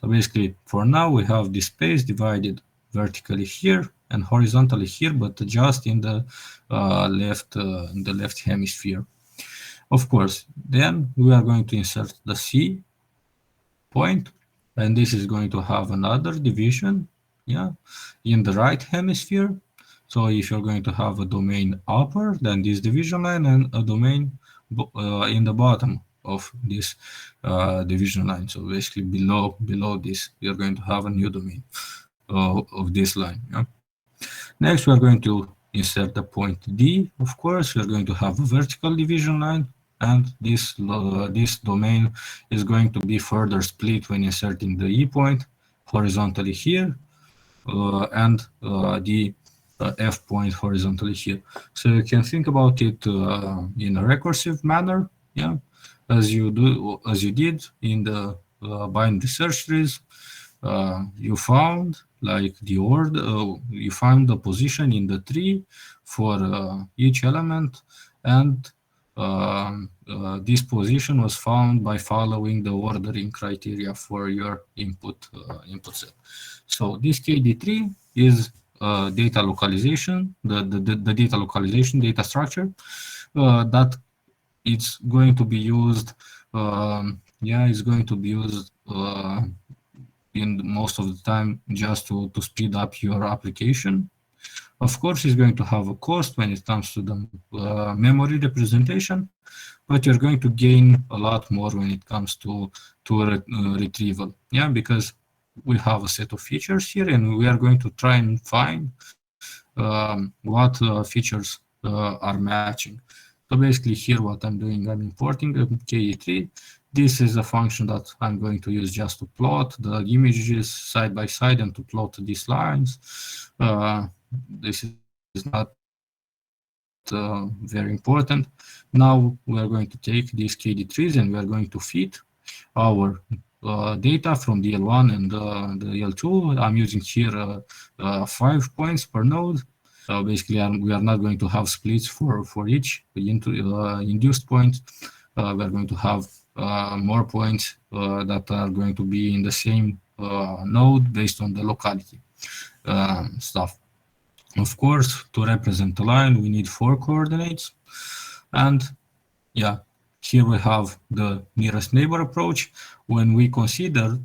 So basically, for now, we have this space divided vertically here and horizontally here, but just in the left hemisphere. Of course, then we are going to insert the C point, and this is going to have another division, yeah, in the right hemisphere. So if you're going to have a domain upper than this division line and a domain in the bottom of this division line, so basically below this, you're going to have a new domain of this line. Yeah. Next, we are going to insert the point D. Of course, we are going to have a vertical division line, and this domain is going to be further split when inserting the E point horizontally here, and the F point horizontally here. So you can think about it in a recursive manner, yeah, as you did in the binary search trees. You found like the order, you found the position in the tree for each element, and this position was found by following the ordering criteria for your input set. So this KD3 is data localization, the data localization data structure that it's going to be used. Yeah, it's going to be used in most of the time just to speed up your application. Of course, it's going to have a cost when it comes to the memory representation, but you're going to gain a lot more when it comes to retrieval. Yeah, because we have a set of features here, and we are going to try and find what features are matching. So basically here what I'm doing, I'm importing a KD3. This is a function that I'm going to use just to plot the images side by side and to plot these lines. This is not very important. Now we are going to take these KD3s and we are going to feed our data from the L1 and the L2. I'm using here 5 points per node. Basically, we are not going to have splits for each induced point. We are going to have more points that are going to be in the same node based on the locality stuff. Of course, to represent a line, we need 4 coordinates. And yeah, here we have the nearest neighbor approach. When we consider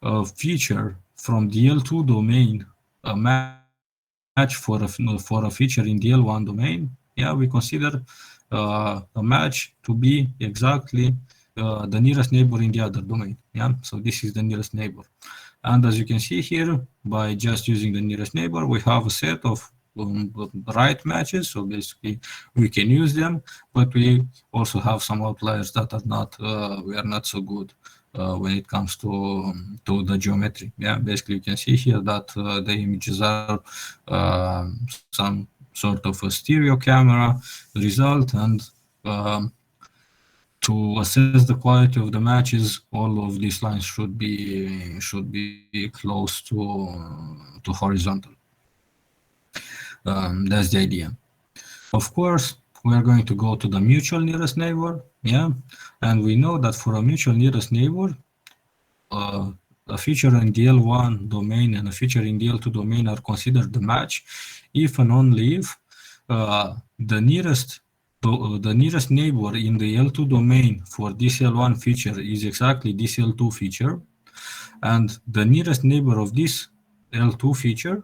a feature from the L2 domain, a match for a feature in the L1 domain, yeah, we consider a match to be exactly the nearest neighbor in the other domain. Yeah, so this is the nearest neighbor. And as you can see here, by just using the nearest neighbor, we have a set of right matches. So basically, we can use them, but we also have some outliers that are not, we are not so good when it comes to the geometry. Yeah, basically, you can see here that the images are some sort of a stereo camera result, and to assess the quality of the matches, all of these lines should be close to horizontal. That's the idea. Of course, we are going to go to the mutual nearest neighbor, yeah, and we know that for a mutual nearest neighbor, a feature in the L1 domain and a feature in the L2 domain are considered the match if and only if the nearest neighbor in the L2 domain for this L1 feature is exactly this L2 feature, and the nearest neighbor of this L2 feature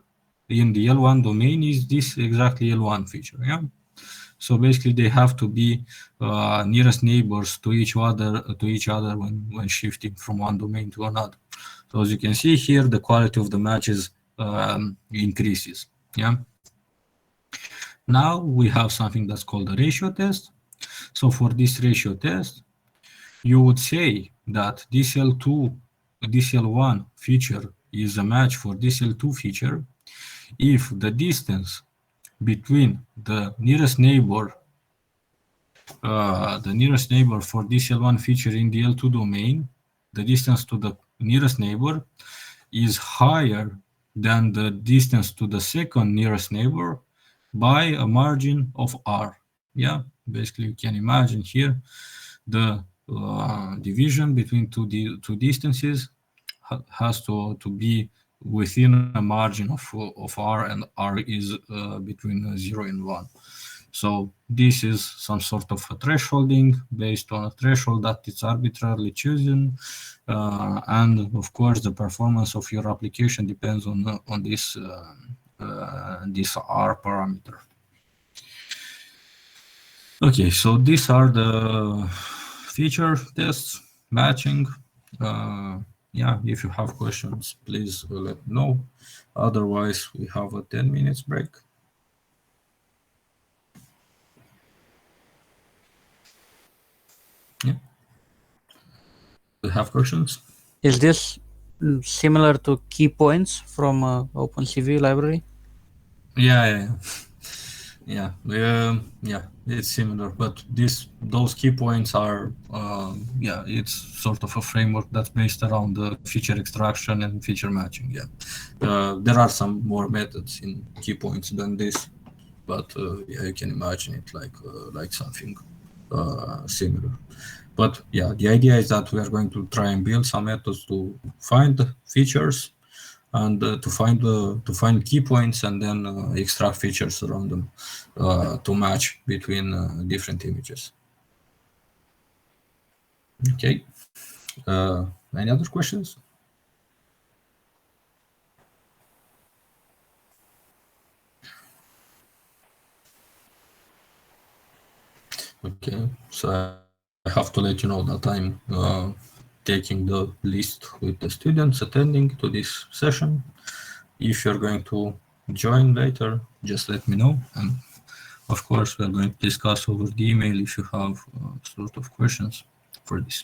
in the L1 domain is this exactly L1 feature. Yeah. So basically, they have to be nearest neighbors to each other when shifting from one domain to another. So as you can see here, the quality of the matches increases. Yeah. Now we have something that's called a ratio test. So for this ratio test, you would say that this L1 feature is a match for this L2 feature if the distance between the nearest neighbor for this L1 feature in the L2 domain, the distance to the nearest neighbor is higher than the distance to the second nearest neighbor by a margin of R. Yeah, basically you can imagine here the division between two distances has to be within a margin of R, and R is between 0 and 1. So this is some sort of a thresholding based on a threshold that is arbitrarily chosen, and of course the performance of your application depends on this R parameter. Okay, so these are the feature tests, matching. Yeah, if you have questions, please let me know. Otherwise, we have a 10 minutes break. Yeah. Do you have questions? Is this similar to key points from OpenCV library? Yeah. It's similar, but those key points are it's sort of a framework that's based around the feature extraction and feature matching. Yeah, there are some more methods in key points than this, but yeah, you can imagine it like something similar. But yeah, the idea is that we are going to try and build some methods to find features and to find key points and then extract features around them to match between different images. Okay. Any other questions? Okay, so I have to let you know that I'm taking the list with the students attending to this session. If you're going to join later, just let me know. And of course, we're going to discuss over the email if you have sort of questions for this.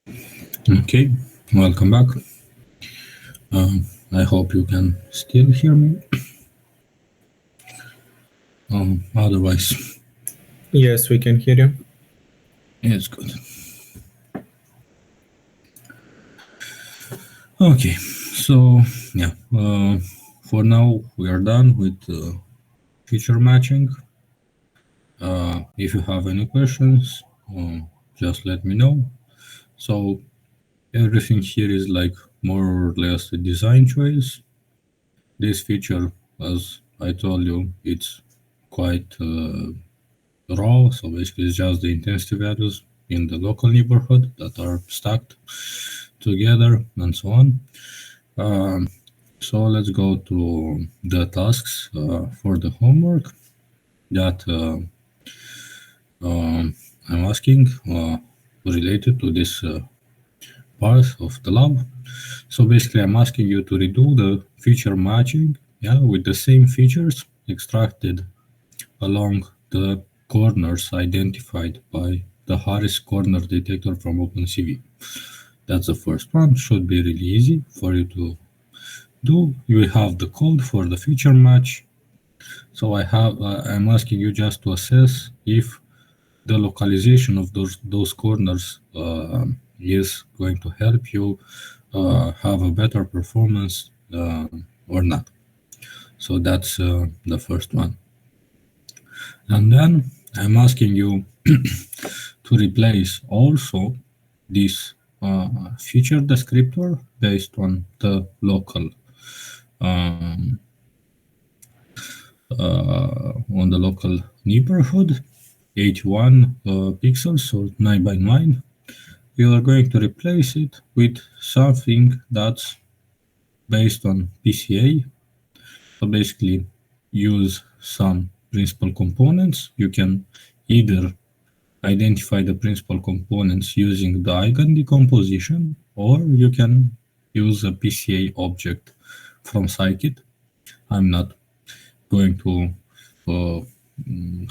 Okay, welcome back. I hope you can still hear me. Otherwise, Yes, we can hear you. it's good. Okay, so yeah, for now we are done with feature matching. If you have any questions, just let me know. So everything here is like more or less a design choice. This feature, as I told you, it's quite raw, so basically it's just the intensity values in the local neighborhood that are stacked together and so on. So let's go to the tasks for the homework that I'm asking related to this part of the lab. So basically I'm asking you to redo the feature matching, with the same features extracted along the corners identified by the Harris corner detector from OpenCV. That's the first one. Should be really easy for you to do. You have the code for the feature match. So I'm asking you just to assess if the localization of those corners is going to help you have a better performance or not. So that's the first one. And then I'm asking you to replace also this feature descriptor based on the local neighborhood, 81 pixels, so 9 by 9. You are going to replace it with something that's based on PCA. So basically use some principal components. You can either identify the principal components using the eigen decomposition, or you can use a PCA object from Scikit. I'm not going to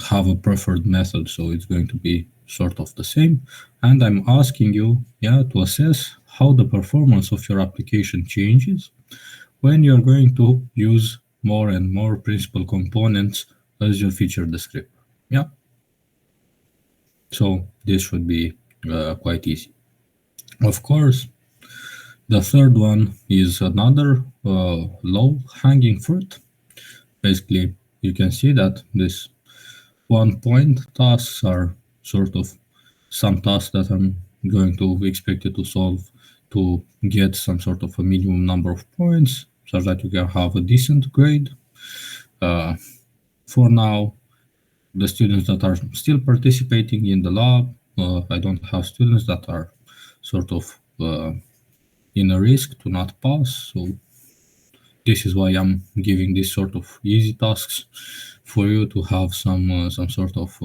have a preferred method, so it's going to be sort of the same. And I'm asking you to assess how the performance of your application changes when you're going to use more and more principal components as your feature descriptor. So this should be quite easy. Of course, the third one is another low-hanging fruit. Basically, you can see that this one-point tasks are sort of some tasks that I'm going to expect you to solve to get some sort of a minimum number of points so that you can have a decent grade. For now, the students that are still participating in the lab, I don't have students that are sort of in a risk to not pass. So this is why I'm giving this sort of easy tasks for you to have some sort of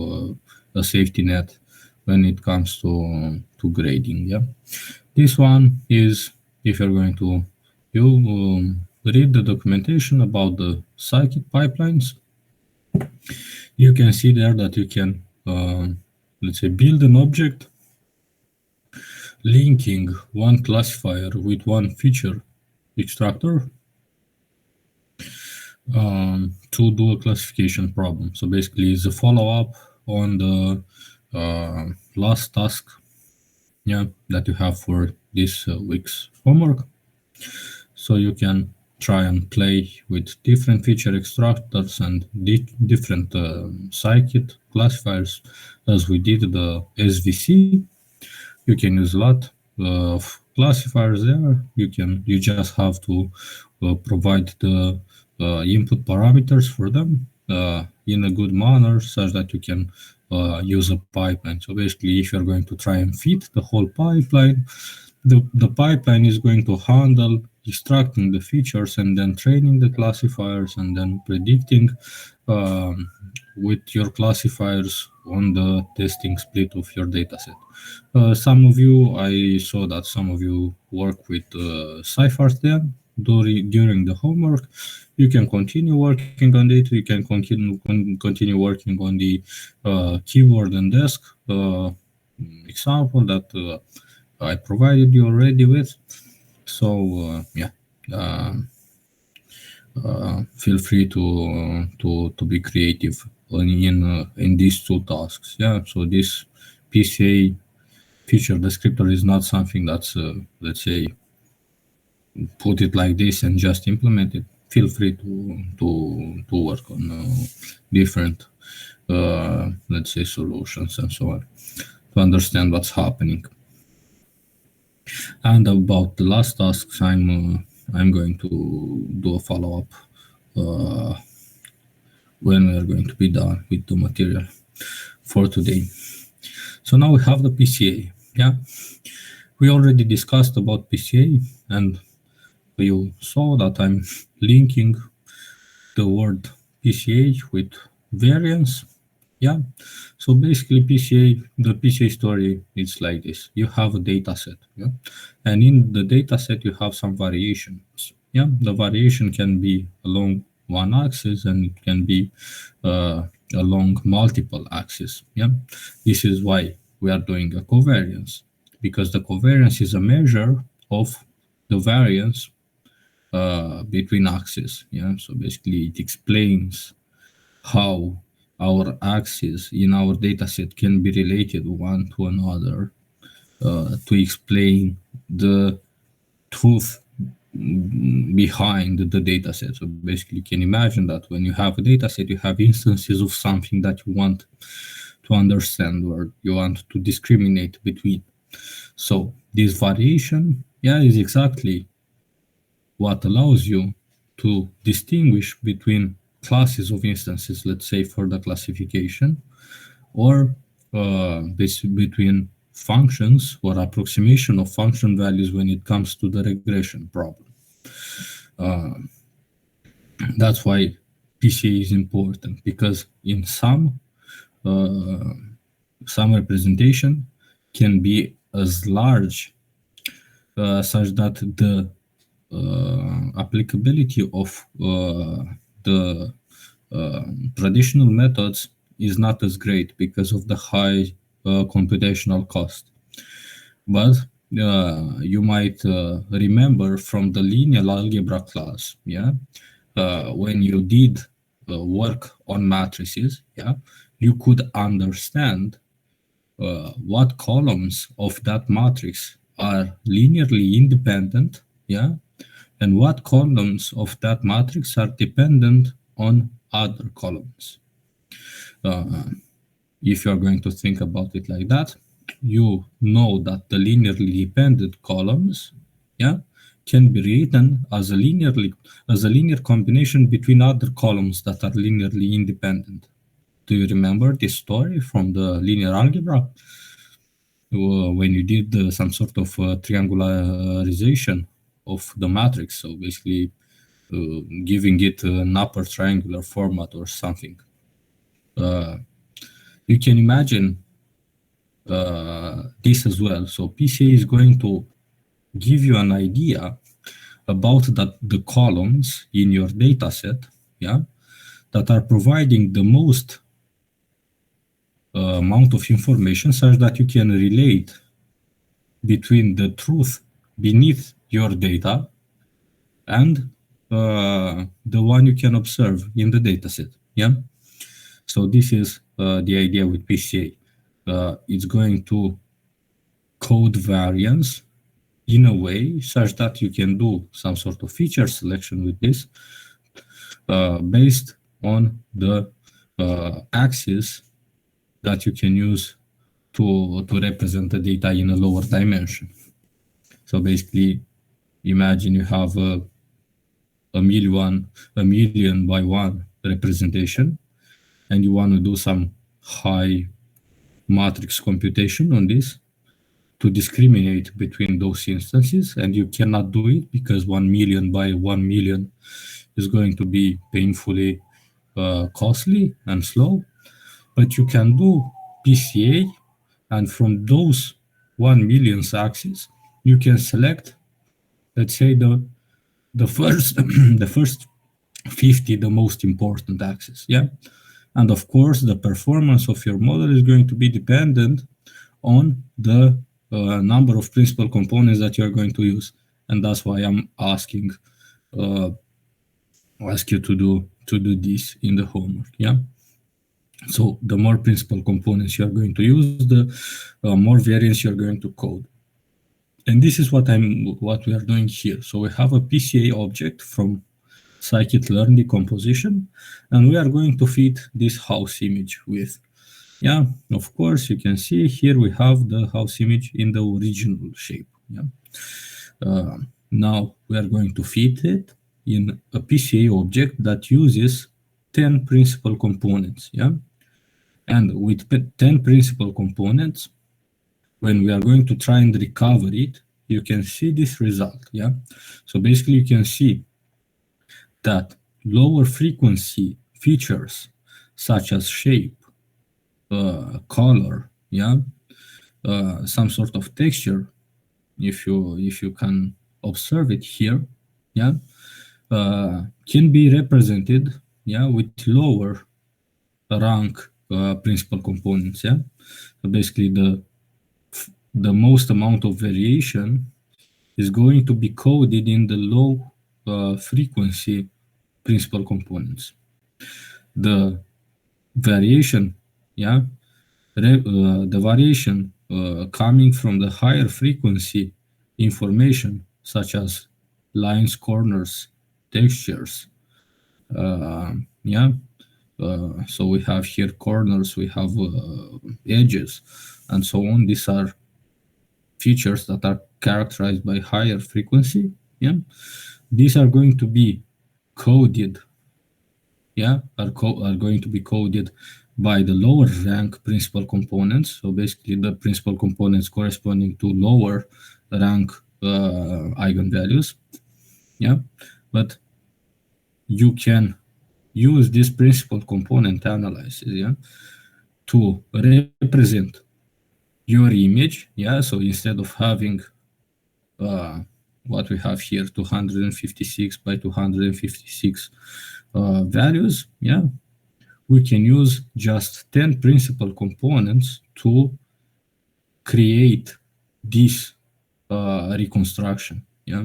a safety net when it comes to grading. This one is if you're going to read the documentation about the Scikit pipelines. You can see there that you can, let's say, build an object linking one classifier with one feature extractor to do a classification problem. So basically, it's a follow-up on the last task that you have for this week's homework. So you can try and play with different feature extractors and different Scikit classifiers as we did the SVC. You can use a lot of classifiers there. You just have to provide the input parameters for them in a good manner such that you can use a pipeline. So basically, if you're going to try and fit the whole pipeline, the pipeline is going to handle extracting the features and then training the classifiers and then predicting with your classifiers on the testing split of your dataset. Some of you, I saw that some of you work with Cyphers there during the homework. You can continue working on it. You can continue working on the keyboard and desk example that I provided you already with. So feel free to be creative in these two tasks. Yeah. So this PCA feature descriptor is not something that's let's say put it like this and just implement it. Feel free to work on different let's say solutions and so on to understand what's happening. And about the last tasks, I'm going to do a follow-up when we are going to be done with the material for today. So now we have the PCA. Yeah, we already discussed about PCA, and you saw that I'm linking the word PCA with variance. Yeah, so basically the PCA story is like this. You have a data set, yeah, and in the data set you have some variations. Yeah, the variation can be along one axis and it can be along multiple axes. Yeah, this is why we are doing a covariance, because the covariance is a measure of the variance between axes. Yeah, so basically it explains how our axes in our dataset can be related one to another to explain the truth behind the dataset. So basically you can imagine that when you have a dataset, you have instances of something that you want to understand or you want to discriminate between. So this variation, yeah, is exactly what allows you to distinguish between classes of instances, let's say for the classification, or between functions or approximation of function values when it comes to the regression problem. That's why PCA is important, because in some representation can be as large such that the applicability of the traditional methods is not as great because of the high computational cost. But you might remember from the linear algebra class, yeah, when you did work on matrices, yeah, you could understand what columns of that matrix are linearly independent, yeah, and what columns of that matrix are dependent on other columns. If you're going to think about it like that, you know that the linearly dependent columns, yeah, can be written as a linear combination between other columns that are linearly independent. Do you remember this story from the linear algebra? When you did some sort of triangularization of the matrix, so basically giving it an upper triangular format or something. You can imagine this as well. So PCA is going to give you an idea about the columns in your data set, yeah, that are providing the most amount of information such that you can relate between the truth beneath your data and the one you can observe in the dataset. Yeah. So this is the idea with PCA. It's going to code variance in a way such that you can do some sort of feature selection with this based on the axis that you can use to represent the data in a lower dimension. So basically, imagine you have a million by one representation, and you want to do some high matrix computation on this to discriminate between those instances, and you cannot do it because 1 million by 1 million is going to be painfully costly and slow. But you can do PCA, and from those 1 million axes, you can select, let's say, the first the first 50, the most important axes. Yeah, and of course the performance of your model is going to be dependent on the number of principal components that you're going to use. And that's why I'm asking ask you to do this in the homework. Yeah. So the more principal components you're going to use, the more variants you're going to code. And this is what we are doing here. So we have a PCA object from scikit-learn decomposition, and we are going to feed this house image with. Yeah, of course, you can see here we have the house image in the original shape. Yeah. Now we are going to feed it in a PCA object that uses 10 principal components. Yeah. And with 10 principal components, when we are going to try and recover it, you can see this result. Yeah. So basically you can see that lower frequency features such as shape, color, yeah, some sort of texture, if you can observe it here, yeah, can be represented, yeah, with lower rank principal components. Yeah, so basically the most amount of variation is going to be coded in the low frequency principal components. The variation, yeah, the variation coming from the higher frequency information, such as lines, corners, textures, yeah. So we have here corners, we have edges, and so on. These are features that are characterized by higher frequency. Yeah, these are going to be coded. Yeah, are going to be coded by the lower rank principal components. So basically, the principal components corresponding to lower rank eigenvalues. Yeah, but you can use this principal component analysis, yeah, to represent your image. Yeah, so instead of having what we have here, 256 by 256 values, yeah, we can use just 10 principal components to create this reconstruction. Yeah,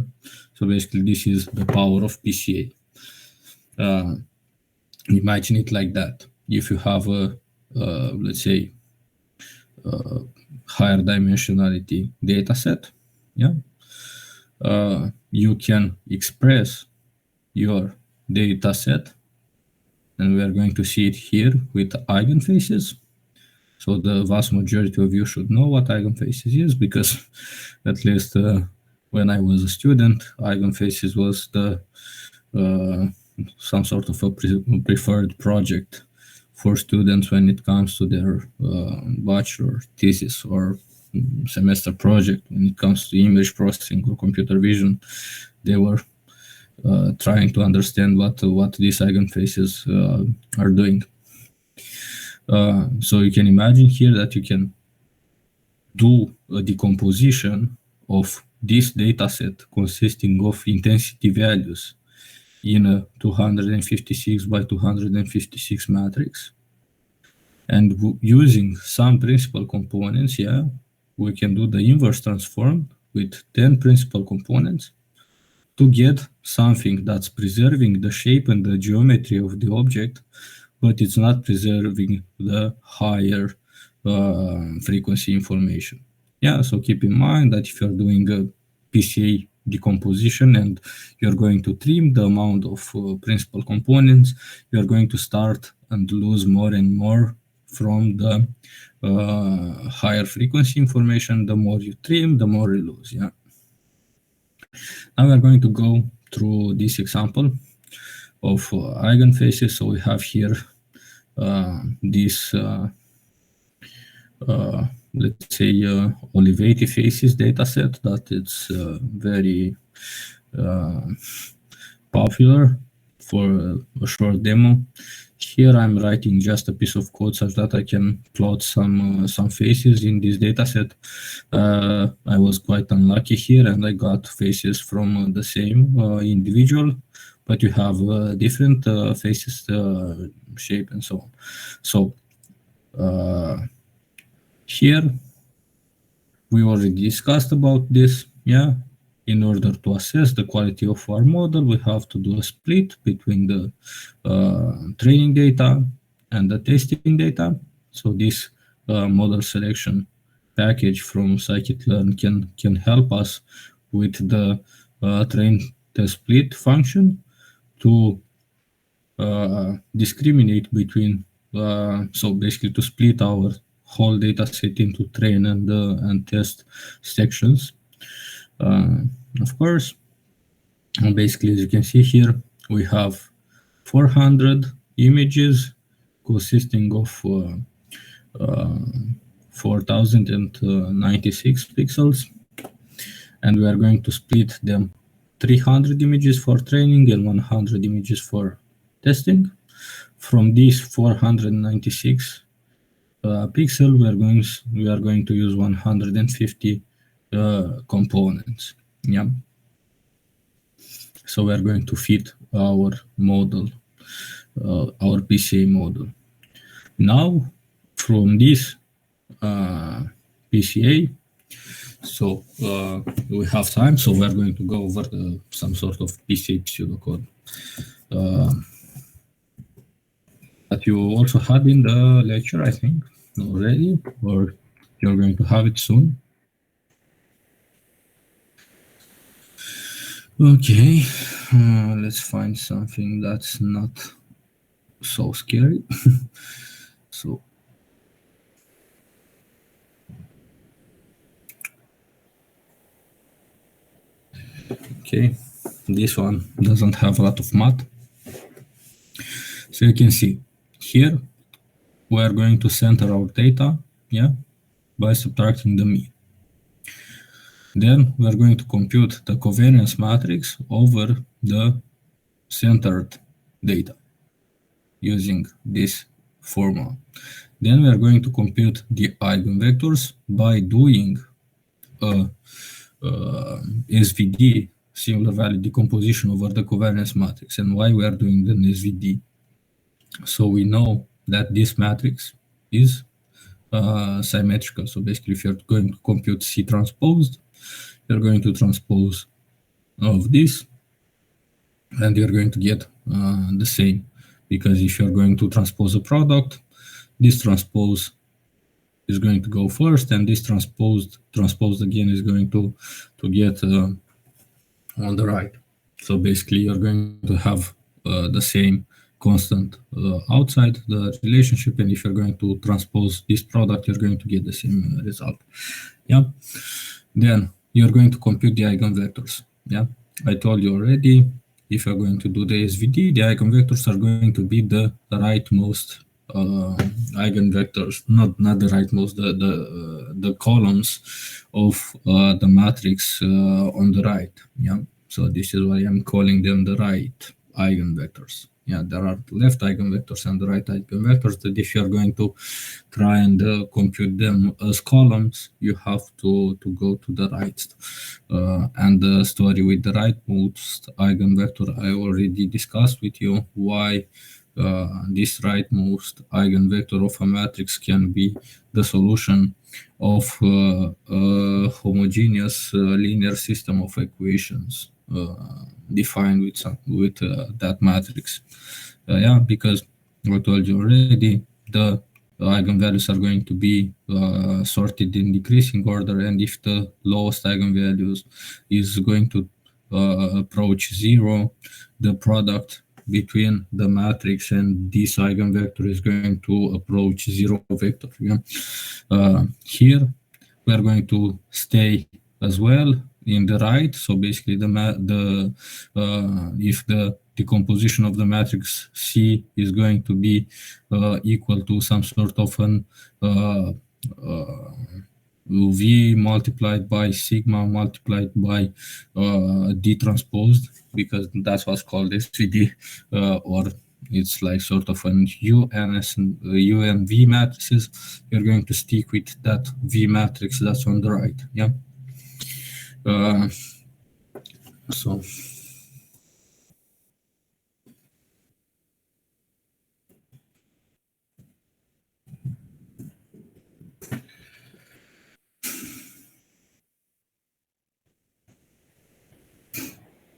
so basically this is the power of PCA. Imagine it like that. If you have a let's say higher dimensionality data set, yeah, you can express your data set, and we are going to see it here with eigenfaces. So the vast majority of you should know what eigenfaces is, because at least when I was a student, eigenfaces was the some sort of a preferred project for students when it comes to their bachelor thesis or semester project. When it comes to image processing or computer vision, they were trying to understand what these eigenfaces are doing. So you can imagine here that you can do a decomposition of this data set consisting of intensity values in a 256 by 256 matrix. And using some principal components, yeah, we can do the inverse transform with 10 principal components to get something that's preserving the shape and the geometry of the object, but it's not preserving the higher frequency information. Yeah, so keep in mind that if you're doing a PCA decomposition and you're going to trim the amount of principal components, you're going to start and lose more and more from the higher frequency information. The more you trim, the more you lose. Yeah. Now we're going to go through this example of eigenfaces. So we have here this let's say Olivetti faces dataset that it's very popular for a short demo. Here I'm writing just a piece of code such that I can plot some faces in this dataset. I was quite unlucky here and I got faces from the same individual, but you have different faces, shape and so on. So here we already discussed about this. Yeah. In order to assess the quality of our model, we have to do a split between the training data and the testing data. So this model selection package from scikit-learn can help us with the train test split function to discriminate between, so basically to split our whole data set into train and test sections. Of course, and basically, as you can see here, we have 400 images consisting of 4096 pixels, and we are going to split them 300 images for training and 100 images for testing. From these 496 pixel, we are going to use 150 components. Yeah. So we are going to fit our model, our PCA model. Now, from this PCA, so we have time, so we are going to go over some sort of PCA pseudocode that you also had in the lecture, I think, already, or you're going to have it soon. Okay, let's find something that's not so scary. So, okay, this one doesn't have a lot of math. So you can see here, we are going to center our data, yeah, by subtracting the mean. Then we are going to compute the covariance matrix over the centered data using this formula. Then we are going to compute the eigenvectors by doing a SVD, singular value decomposition over the covariance matrix. And why we are doing the SVD? So we know that this matrix is symmetrical. So basically, if you're going to compute C transposed, you're going to transpose of this, and you're going to get the same. Because if you're going to transpose a product, this transpose is going to go first, and this transposed again is going to get on the right. So basically, you're going to have the same constant outside the relationship, and if you're going to transpose this product, you're going to get the same result. Yeah. Then you're going to compute the eigenvectors. Yeah, I told you already. If you're going to do the SVD, the eigenvectors are going to be the rightmost eigenvectors, not the rightmost, the columns of the matrix on the right. Yeah, so this is why I'm calling them the right eigenvectors. Yeah, there are left eigenvectors and the right eigenvectors that if you're going to try and compute them as columns, you have to go to the right. And the story with the rightmost eigenvector, I already discussed with you why this rightmost eigenvector of a matrix can be the solution of a homogeneous linear system of equations defined with that matrix. Yeah, because I told you already, the eigenvalues are going to be sorted in decreasing order, and if the lowest eigenvalues is going to approach zero, the product between the matrix and this eigenvector is going to approach zero vector. Yeah? Here we are going to stay as well in the right. So basically, if the decomposition of the matrix C is going to be equal to some sort of an V multiplied by sigma multiplied by D transposed, because that's what's called SVD, or it's like sort of an UNV matrices. You're going to stick with that V matrix that's on the right. Yeah. So.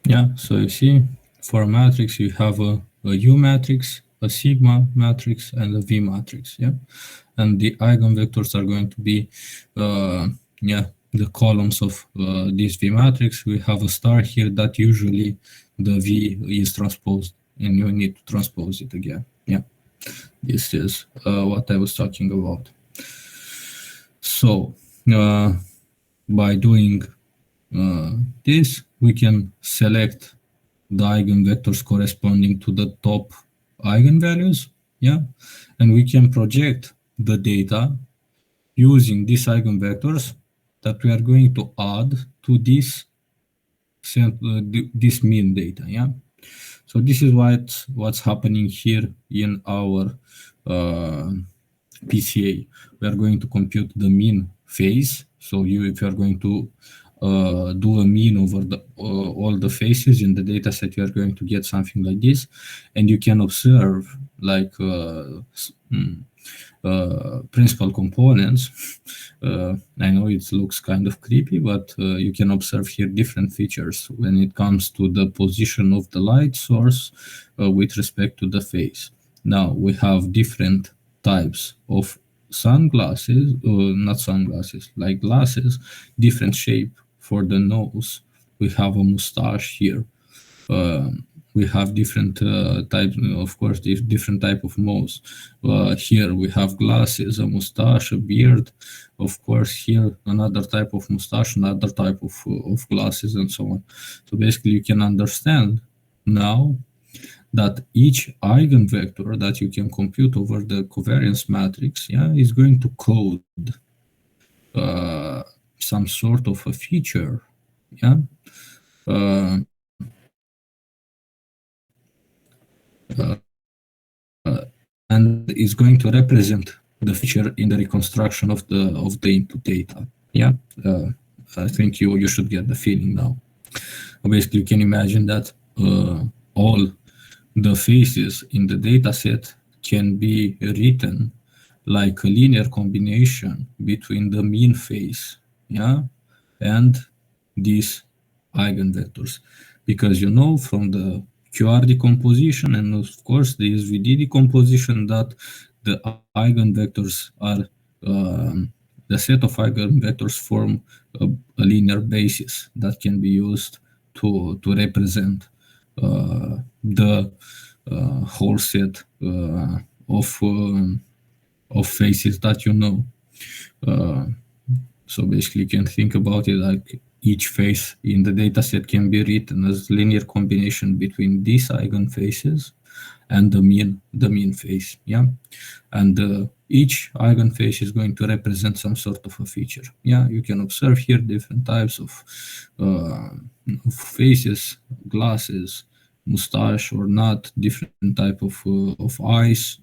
Yeah, so you see, for a matrix, you have a U matrix, a sigma matrix, and a V matrix. Yeah, and the eigenvectors are going to be, the columns of this V matrix. We have a star here that usually the V is transposed, and you need to transpose it again. Yeah, this is what I was talking about. So by doing this, we can select the eigenvectors corresponding to the top eigenvalues, yeah, and we can project the data using these eigenvectors that we are going to add to this this mean data, yeah. So this is what's happening here in our PCA. We are going to compute the mean phase. So if you are going to do a mean over all the faces in the data set, you are going to get something like this, and you can observe like principal components. I know it looks kind of creepy, but you can observe here different features when it comes to the position of the light source with respect to the phase. Now we have different types of sunglasses, not sunglasses, like glasses, different shape for the nose. We have a mustache here. We have different types, of course, different type of nose. Here we have glasses, a mustache, a beard. Of course, here another type of mustache, another type of glasses, and so on. So basically, you can understand now that each eigenvector that you can compute over the covariance matrix, yeah, is going to code some sort of a feature, yeah. And is going to represent the feature in the reconstruction of the input data. Yeah, I think you should get the feeling now. Basically, you can imagine that all the faces in the data set can be written like a linear combination between the mean phase, yeah, and these eigenvectors, because you know from the QR decomposition and of course the SVD decomposition that the eigenvectors are the set of eigenvectors form a linear basis that can be used to represent the whole set of faces that you know. So basically, you can think about it like each face in the dataset can be written as linear combination between these eigenfaces and the mean face, yeah. And each eigenface is going to represent some sort of a feature. Yeah, you can observe here different types of faces, glasses, mustache or not, different type of eyes,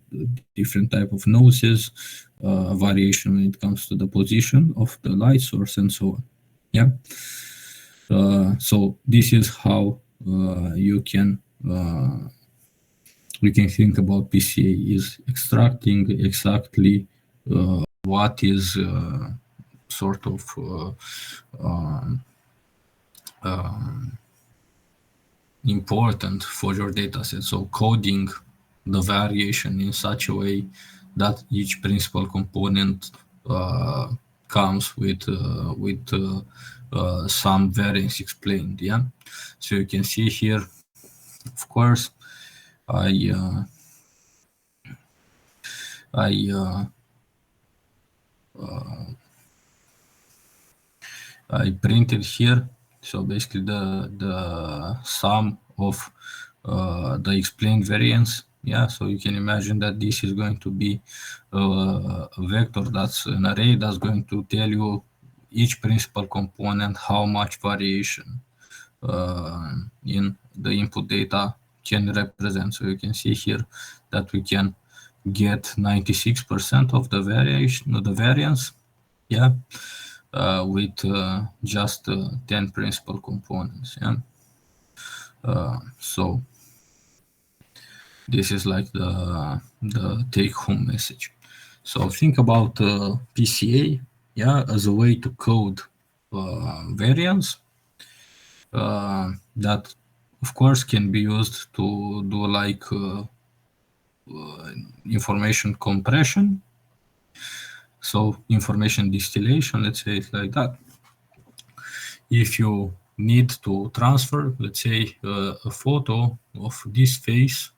different type of noses, variation when it comes to the position of the light source and so on. Yeah. So this is how we can think about PCA is extracting exactly what is sort of important for your dataset. So coding the variation in such a way that each principal component comes with some variance explained. Yeah. So you can see here, of course, I printed here. So basically the sum of the explained variance. Yeah, so you can imagine that this is going to be a vector that's an array that's going to tell you each principal component how much variation in the input data can represent. So you can see here that we can get 96% of the variance, yeah, with just 10 principal components. Yeah. So this is like the take-home message. So think about PCA, yeah, as a way to code variance that of course, can be used to do like information compression. So information distillation, let's say it like that. If you need to transfer, let's say, a photo of this face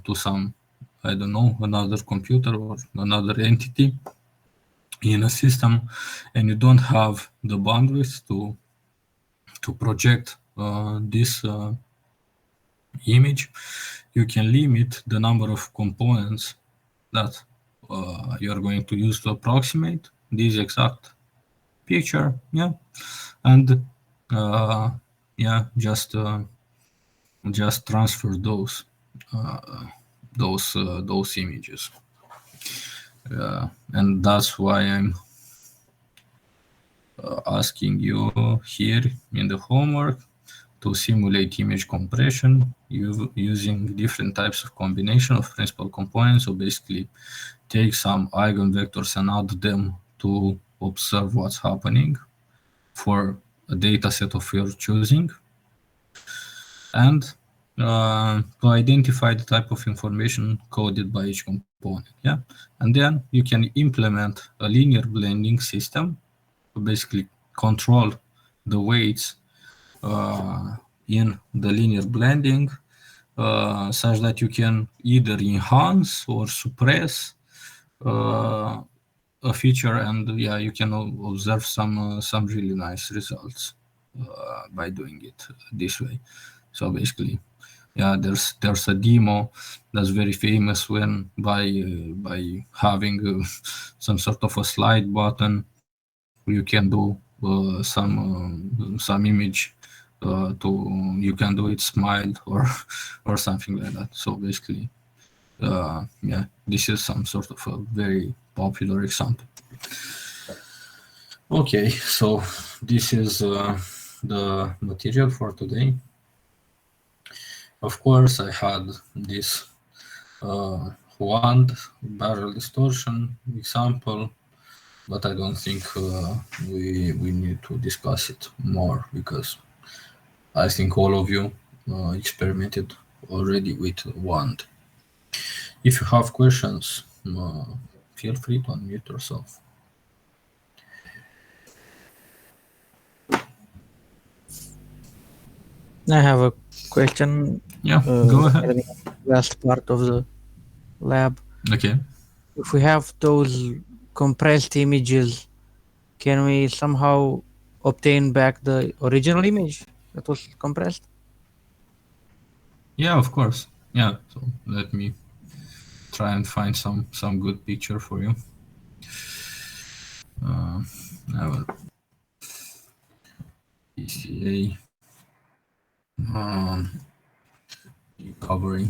to some, I don't know, another computer or another entity in a system, and you don't have the bandwidth to project this image, you can limit the number of components that you are going to use to approximate this exact picture, yeah, and just transfer those images, and that's why I'm asking you here in the homework to simulate image compression using different types of combination of principal components. So basically take some eigenvectors and add them to observe what's happening for a data set of your choosing, and to identify the type of information coded by each component. Yeah, and then you can implement a linear blending system to basically control the weights in the linear blending such that you can either enhance or suppress a feature, and yeah, you can observe some really nice results by doing it this way. So basically, yeah, there's a demo that's very famous when by having some sort of a slide button, you can do some image you can do it smiled or something like that. So basically, yeah, this is some sort of a very popular example. Okay, so this is the material for today. Of course, I had this wand barrel distortion example, but I don't think we need to discuss it more, because I think all of you experimented already with wand. If you have questions, feel free to unmute yourself. I have a question. Yeah, go ahead. Last part of the lab. Okay. If we have those compressed images, can we somehow obtain back the original image that was compressed? Yeah, of course. Yeah, so let me try and find some good picture for you. I will PCA recovery.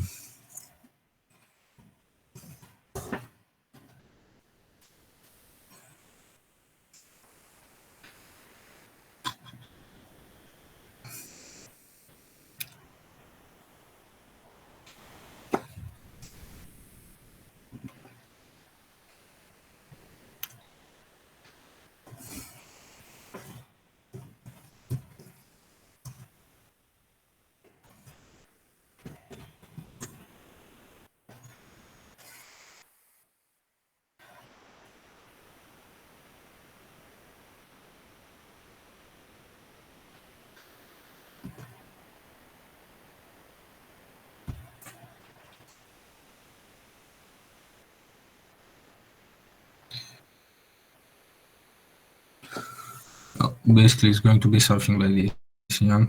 Basically, it's going to be something like this, yeah.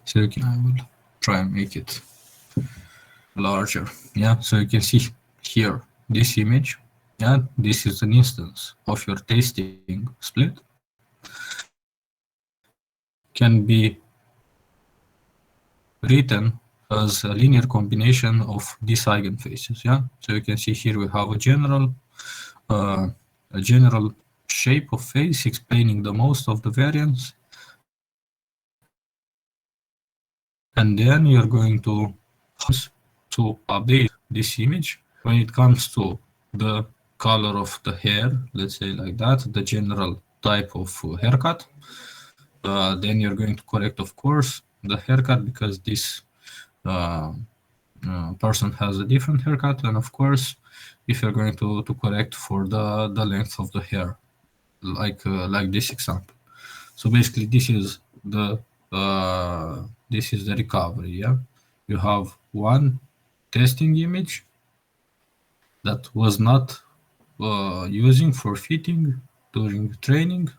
So I will try and make it larger. Yeah, so you can see here this image. Yeah, this is an instance of your tasting split. Can be written as a linear combination of these eigenfaces. Yeah, so you can see here we have a general shape of face explaining the most of the variance, and then you're going to update this image when it comes to the color of the hair, let's say like that, the general type of haircut. Then you're going to correct, of course, the haircut because this person has a different haircut, and of course, if you're going to correct for the length of the hair, like this example. So basically, this is the recovery. Yeah, you have one testing image that was not using for fitting during training,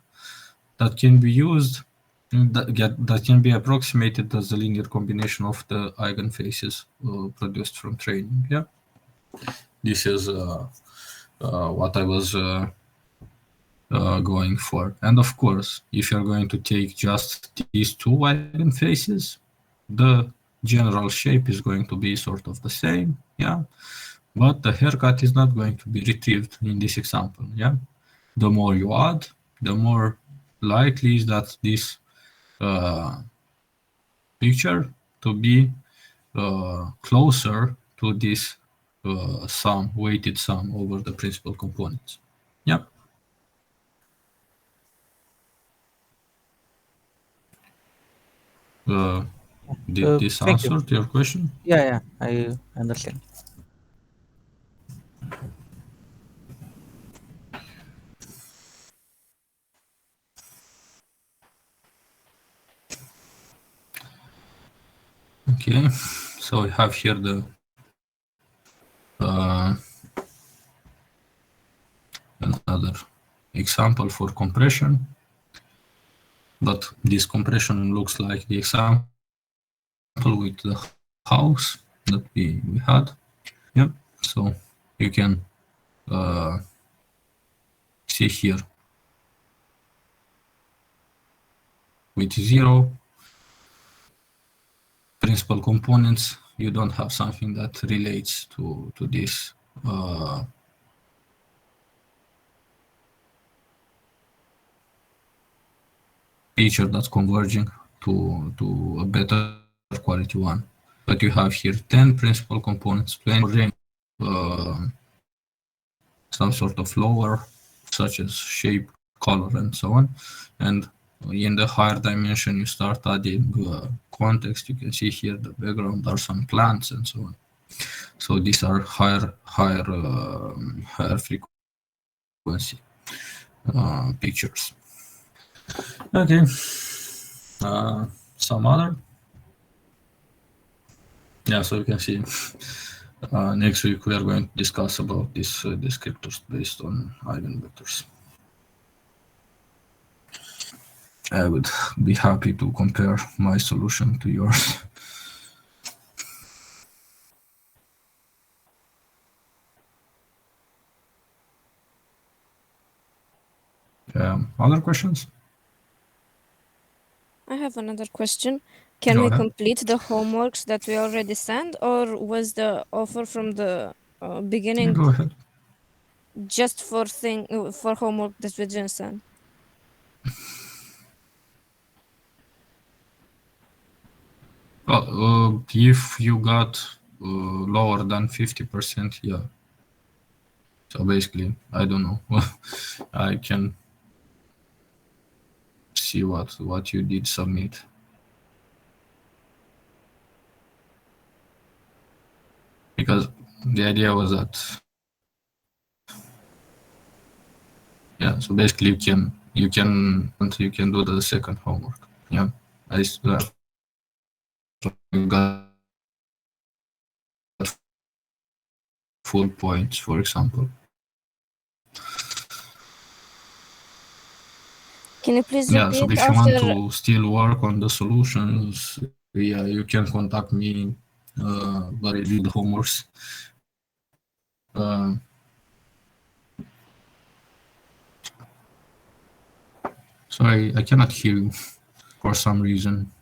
that can be used, that can be approximated as a linear combination of the eigenfaces produced from training. Yeah, this is what I was going for. And of course, if you're going to take just these two eigenfaces, the general shape is going to be sort of the same. Yeah, but the haircut is not going to be retrieved in this example. Yeah, the more you add, the more likely is that this picture to be closer to this weighted sum over the principal components. Yeah. Did this Thank you. answer your question? Yeah, I understand. Okay, so we have here the another example for compression, but this compression looks like the example with the house that we had. Yeah, so you can see here with 0 principal components, you don't have something that relates to this feature that's converging to a better quality one. But you have here 10 principal components, 20 some sort of lower, such as shape, color, and so on. And in the higher dimension, you start adding context. You can see here the background are some plants and so on. So these are higher frequency pictures. Okay. Some other. Yeah, so you can see next week we are going to discuss about these descriptors based on eigenvectors. I would be happy to compare my solution to yours. Other questions? I have another question. Can Go we ahead. complete the homeworks that we already sent, or was the offer from the beginning Go ahead. just for homework that we didn't send? Well, if you got lower than 50%, yeah. So basically, I don't know. I can see what you did submit. Because the idea was that, yeah. So basically, you can do the second homework. Yeah, I got full points, for example. Can you please Yeah, repeat so if you after? want to still work on the solutions, yeah, you can contact me, but I do the homeworks. Sorry, I cannot hear you for some reason.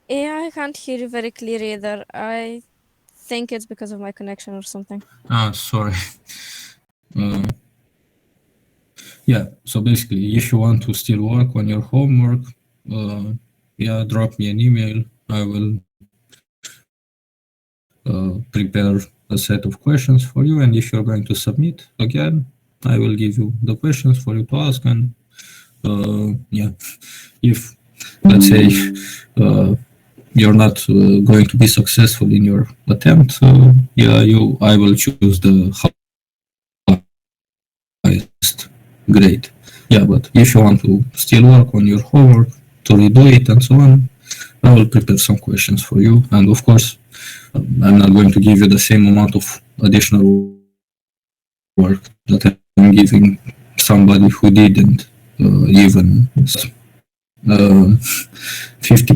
Yeah, I can't hear you very clear either. I think it's because of my connection or something. Sorry. Yeah, so basically, if you want to still work on your homework, yeah, drop me an email. I will prepare a set of questions for you, and if you're going to submit again, I will give you the questions for you to ask. And yeah, if let's say you're not going to be successful in your attempt, I will choose the highest grade. Yeah, but if you want to still work on your homework, to redo it and so on, I will prepare some questions for you. And of course, I'm not going to give you the same amount of additional work that I'm giving somebody who didn't even 50%